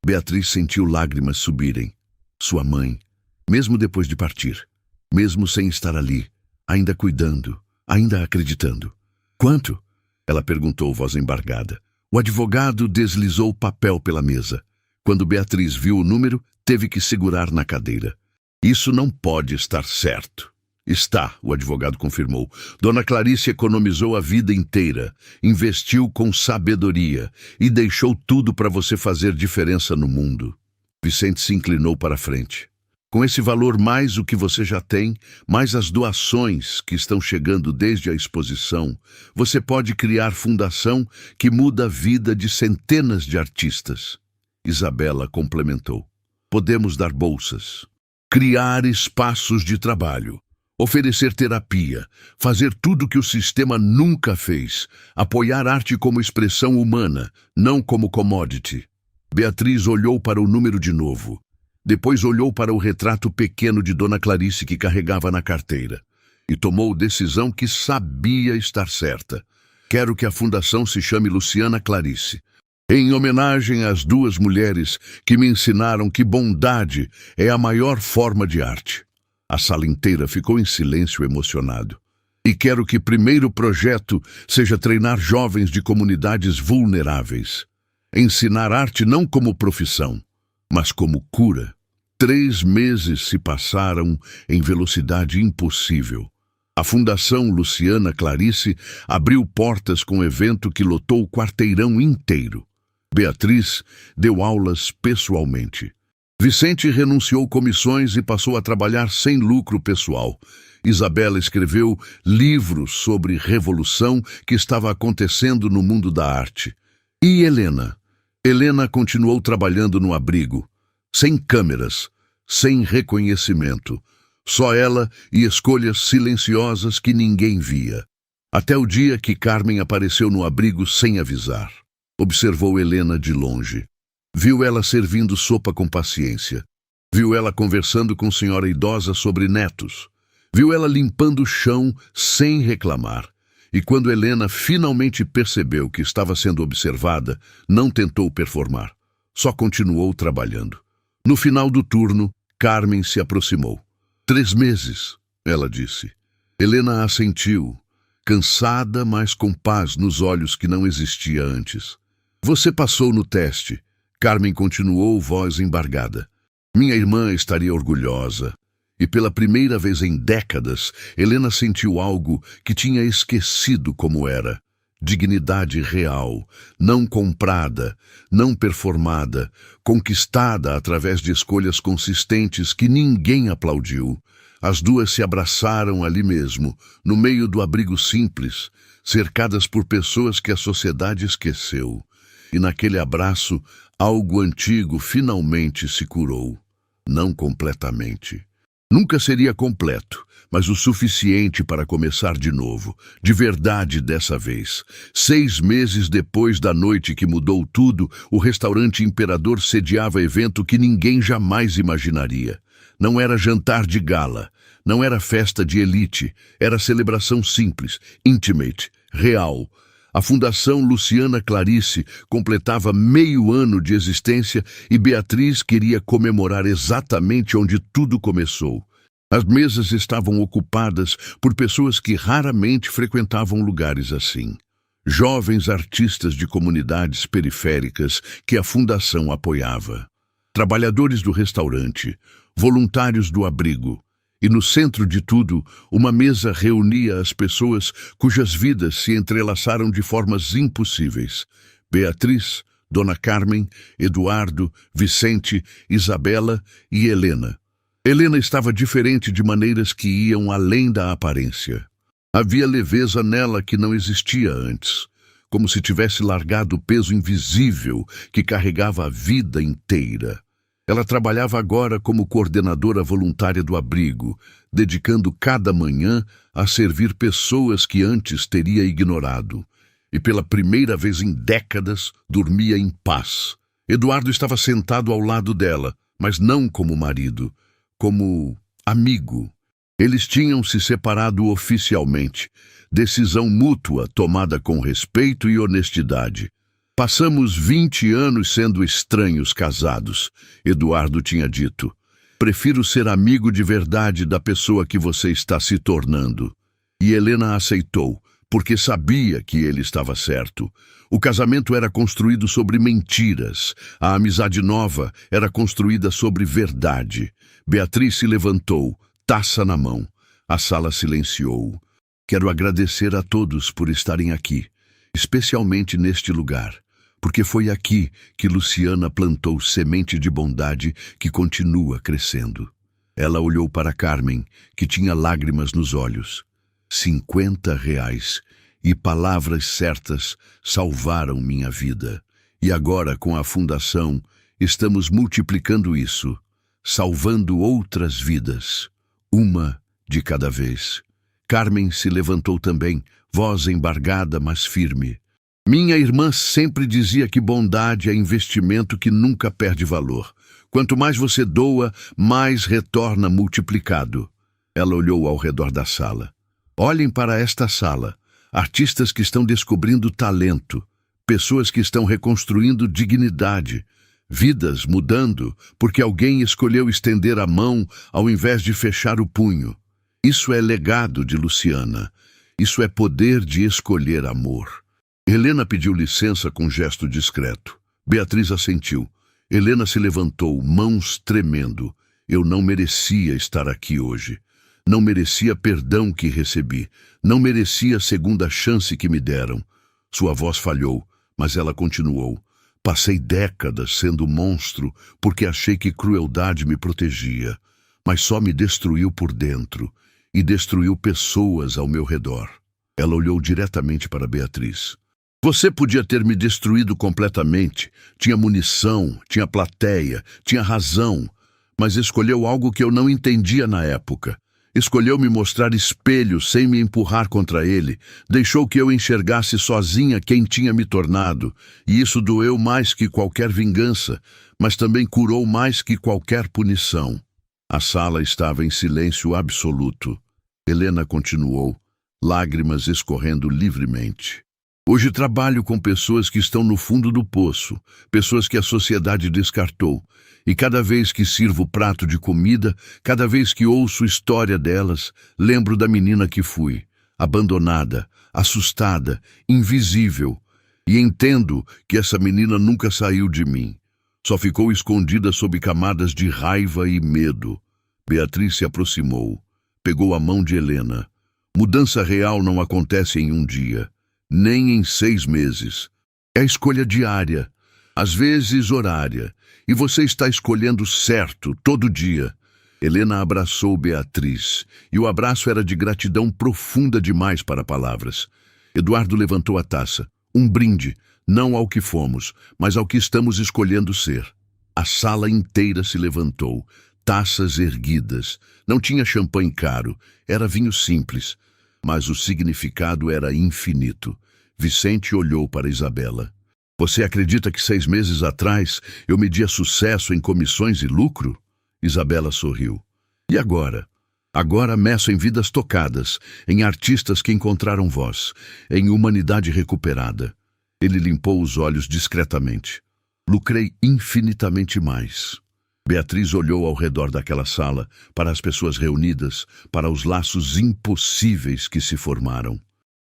Beatriz sentiu lágrimas subirem. Sua mãe, mesmo depois de partir, mesmo sem estar ali, ainda cuidando, ainda acreditando. Quanto? Ela perguntou, voz embargada. O advogado deslizou o papel pela mesa. Quando Beatriz viu o número, teve que segurar na cadeira. Isso não pode estar certo. Está, o advogado confirmou. Dona Clarice economizou a vida inteira, investiu com sabedoria e deixou tudo para você fazer diferença no mundo. Vicente se inclinou para a frente. Com esse valor mais o que você já tem, mais as doações que estão chegando desde a exposição, você pode criar fundação que muda a vida de centenas de artistas. Isabela complementou. Podemos dar bolsas, criar espaços de trabalho, oferecer terapia, fazer tudo que o sistema nunca fez, apoiar arte como expressão humana, não como commodity. Beatriz olhou para o número de novo. Depois olhou para o retrato pequeno de Dona Clarice que carregava na carteira e tomou decisão que sabia estar certa. Quero que a fundação se chame Luciana Clarice, em homenagem às 2 mulheres que me ensinaram que bondade é a maior forma de arte. A sala inteira ficou em silêncio emocionado. E quero que o primeiro projeto seja treinar jovens de comunidades vulneráveis. Ensinar arte não como profissão, mas como cura. 3 meses se passaram em velocidade impossível. A Fundação Luciana Clarice abriu portas com um evento que lotou o quarteirão inteiro. Beatriz deu aulas pessoalmente. Vicente renunciou comissões e passou a trabalhar sem lucro pessoal. Isabela escreveu livros sobre revolução que estava acontecendo no mundo da arte. E Helena? Helena continuou trabalhando no abrigo, sem câmeras, sem reconhecimento. Só ela e escolhas silenciosas que ninguém via. Até o dia que Carmen apareceu no abrigo sem avisar. Observou Helena de longe. Viu ela servindo sopa com paciência. Viu ela conversando com senhora idosa sobre netos. Viu ela limpando o chão sem reclamar. E quando Helena finalmente percebeu que estava sendo observada, não tentou performar. Só continuou trabalhando. No final do turno, Carmen se aproximou. 3 meses, ela disse. Helena assentiu, cansada, mas com paz nos olhos que não existia antes. Você passou no teste. Carmen continuou, voz embargada. Minha irmã estaria orgulhosa. E pela primeira vez em décadas, Helena sentiu algo que tinha esquecido como era. Dignidade real, não comprada, não performada, conquistada através de escolhas consistentes que ninguém aplaudiu. As 2 se abraçaram ali mesmo, no meio do abrigo simples, cercadas por pessoas que a sociedade esqueceu. E naquele abraço, algo antigo finalmente se curou. Não completamente. Nunca seria completo, mas o suficiente para começar de novo, de verdade dessa vez. 6 meses depois da noite que mudou tudo, o restaurante Imperador sediava evento que ninguém jamais imaginaria. Não era jantar de gala, não era festa de elite, era celebração simples, intimate, real. A Fundação Luciana Clarice completava meio ano de existência e Beatriz queria comemorar exatamente onde tudo começou. As mesas estavam ocupadas por pessoas que raramente frequentavam lugares assim. Jovens artistas de comunidades periféricas que a Fundação apoiava. Trabalhadores do restaurante, voluntários do abrigo. E no centro de tudo, uma mesa reunia as pessoas cujas vidas se entrelaçaram de formas impossíveis. Beatriz, Dona Carmen, Eduardo, Vicente, Isabela e Helena. Helena estava diferente de maneiras que iam além da aparência. Havia leveza nela que não existia antes, como se tivesse largado o peso invisível que carregava a vida inteira. Ela trabalhava agora como coordenadora voluntária do abrigo, dedicando cada manhã a servir pessoas que antes teria ignorado. E pela primeira vez em décadas, dormia em paz. Eduardo estava sentado ao lado dela, mas não como marido, como amigo. Eles tinham se separado oficialmente, decisão mútua tomada com respeito e honestidade. Passamos 20 anos sendo estranhos casados, Eduardo tinha dito. Prefiro ser amigo de verdade da pessoa que você está se tornando. E Helena aceitou, porque sabia que ele estava certo. O casamento era construído sobre mentiras. A amizade nova era construída sobre verdade. Beatriz se levantou, taça na mão. A sala silenciou. Quero agradecer a todos por estarem aqui, especialmente neste lugar, porque foi aqui que Luciana plantou semente de bondade que continua crescendo. Ela olhou para Carmen, que tinha lágrimas nos olhos. R$50 e palavras certas salvaram minha vida. E agora, com a fundação, estamos multiplicando isso, salvando outras vidas, uma de cada vez. Carmen se levantou também, voz embargada, mas firme. Minha irmã sempre dizia que bondade é investimento que nunca perde valor. Quanto mais você doa, mais retorna multiplicado. Ela olhou ao redor da sala. Olhem para esta sala. Artistas que estão descobrindo talento. Pessoas que estão reconstruindo dignidade. Vidas mudando porque alguém escolheu estender a mão ao invés de fechar o punho. Isso é legado de Luciana. Isso é poder de escolher amor. Helena pediu licença com gesto discreto. Beatriz assentiu. Helena se levantou, mãos tremendo. Eu não merecia estar aqui hoje. Não merecia perdão que recebi. Não merecia a segunda chance que me deram. Sua voz falhou, mas ela continuou. Passei décadas sendo monstro porque achei que crueldade me protegia. Mas só me destruiu por dentro e destruiu pessoas ao meu redor. Ela olhou diretamente para Beatriz. Você podia ter me destruído completamente. Tinha munição, tinha plateia, tinha razão, mas escolheu algo que eu não entendia na época. Escolheu me mostrar espelho sem me empurrar contra ele. Deixou que eu enxergasse sozinha quem tinha me tornado. E isso doeu mais que qualquer vingança, mas também curou mais que qualquer punição. A sala estava em silêncio absoluto. Helena continuou, lágrimas escorrendo livremente. Hoje trabalho com pessoas que estão no fundo do poço, pessoas que a sociedade descartou. E cada vez que sirvo prato de comida, cada vez que ouço história delas, lembro da menina que fui, abandonada, assustada, invisível. E entendo que essa menina nunca saiu de mim. Só ficou escondida sob camadas de raiva e medo. Beatriz se aproximou, pegou a mão de Helena. Mudança real não acontece em um dia, nem em 6 meses. É escolha diária, às vezes horária, e você está escolhendo certo todo dia. Helena abraçou Beatriz, e o abraço era de gratidão profunda demais para palavras. Eduardo levantou a taça. Um brinde, não ao que fomos, mas ao que estamos escolhendo ser. A sala inteira se levantou, taças erguidas. Não tinha champanhe caro, era vinho simples, mas o significado era infinito. Vicente olhou para Isabela. Você acredita que 6 meses atrás eu media sucesso em comissões e lucro? Isabela sorriu. E agora? Agora meço em vidas tocadas, em artistas que encontraram voz, em humanidade recuperada. Ele limpou os olhos discretamente. Lucrei infinitamente mais. Beatriz olhou ao redor daquela sala, para as pessoas reunidas, para os laços impossíveis que se formaram.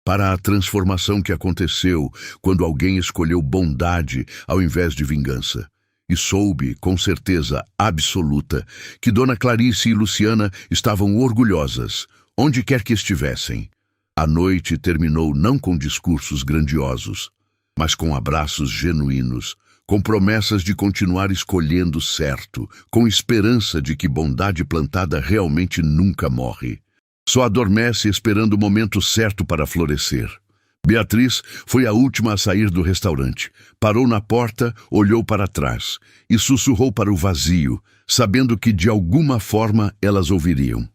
Para a transformação que aconteceu quando alguém escolheu bondade ao invés de vingança. E soube, com certeza absoluta, que Dona Clarice e Luciana estavam orgulhosas, onde quer que estivessem. A noite terminou não com discursos grandiosos, mas com abraços genuínos, com promessas de continuar escolhendo certo, com esperança de que bondade plantada realmente nunca morre. Só adormece esperando o momento certo para florescer. Beatriz foi a última a sair do restaurante. Parou na porta, olhou para trás e sussurrou para o vazio, sabendo que de alguma forma elas ouviriam.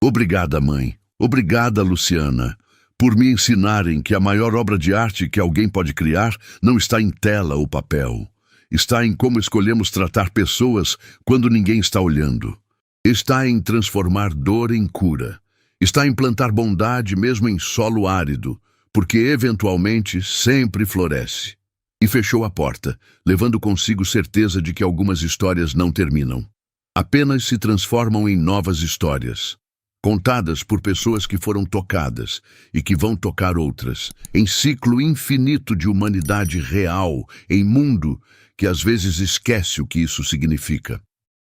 Obrigada, mãe. Obrigada, Luciana, por me ensinarem que a maior obra de arte que alguém pode criar não está em tela ou papel. Está em como escolhemos tratar pessoas quando ninguém está olhando. Está em transformar dor em cura. Está em plantar bondade mesmo em solo árido, porque eventualmente sempre floresce. E fechou a porta, levando consigo certeza de que algumas histórias não terminam. Apenas se transformam em novas histórias, contadas por pessoas que foram tocadas e que vão tocar outras, em ciclo infinito de humanidade real, em mundo que às vezes esquece o que isso significa.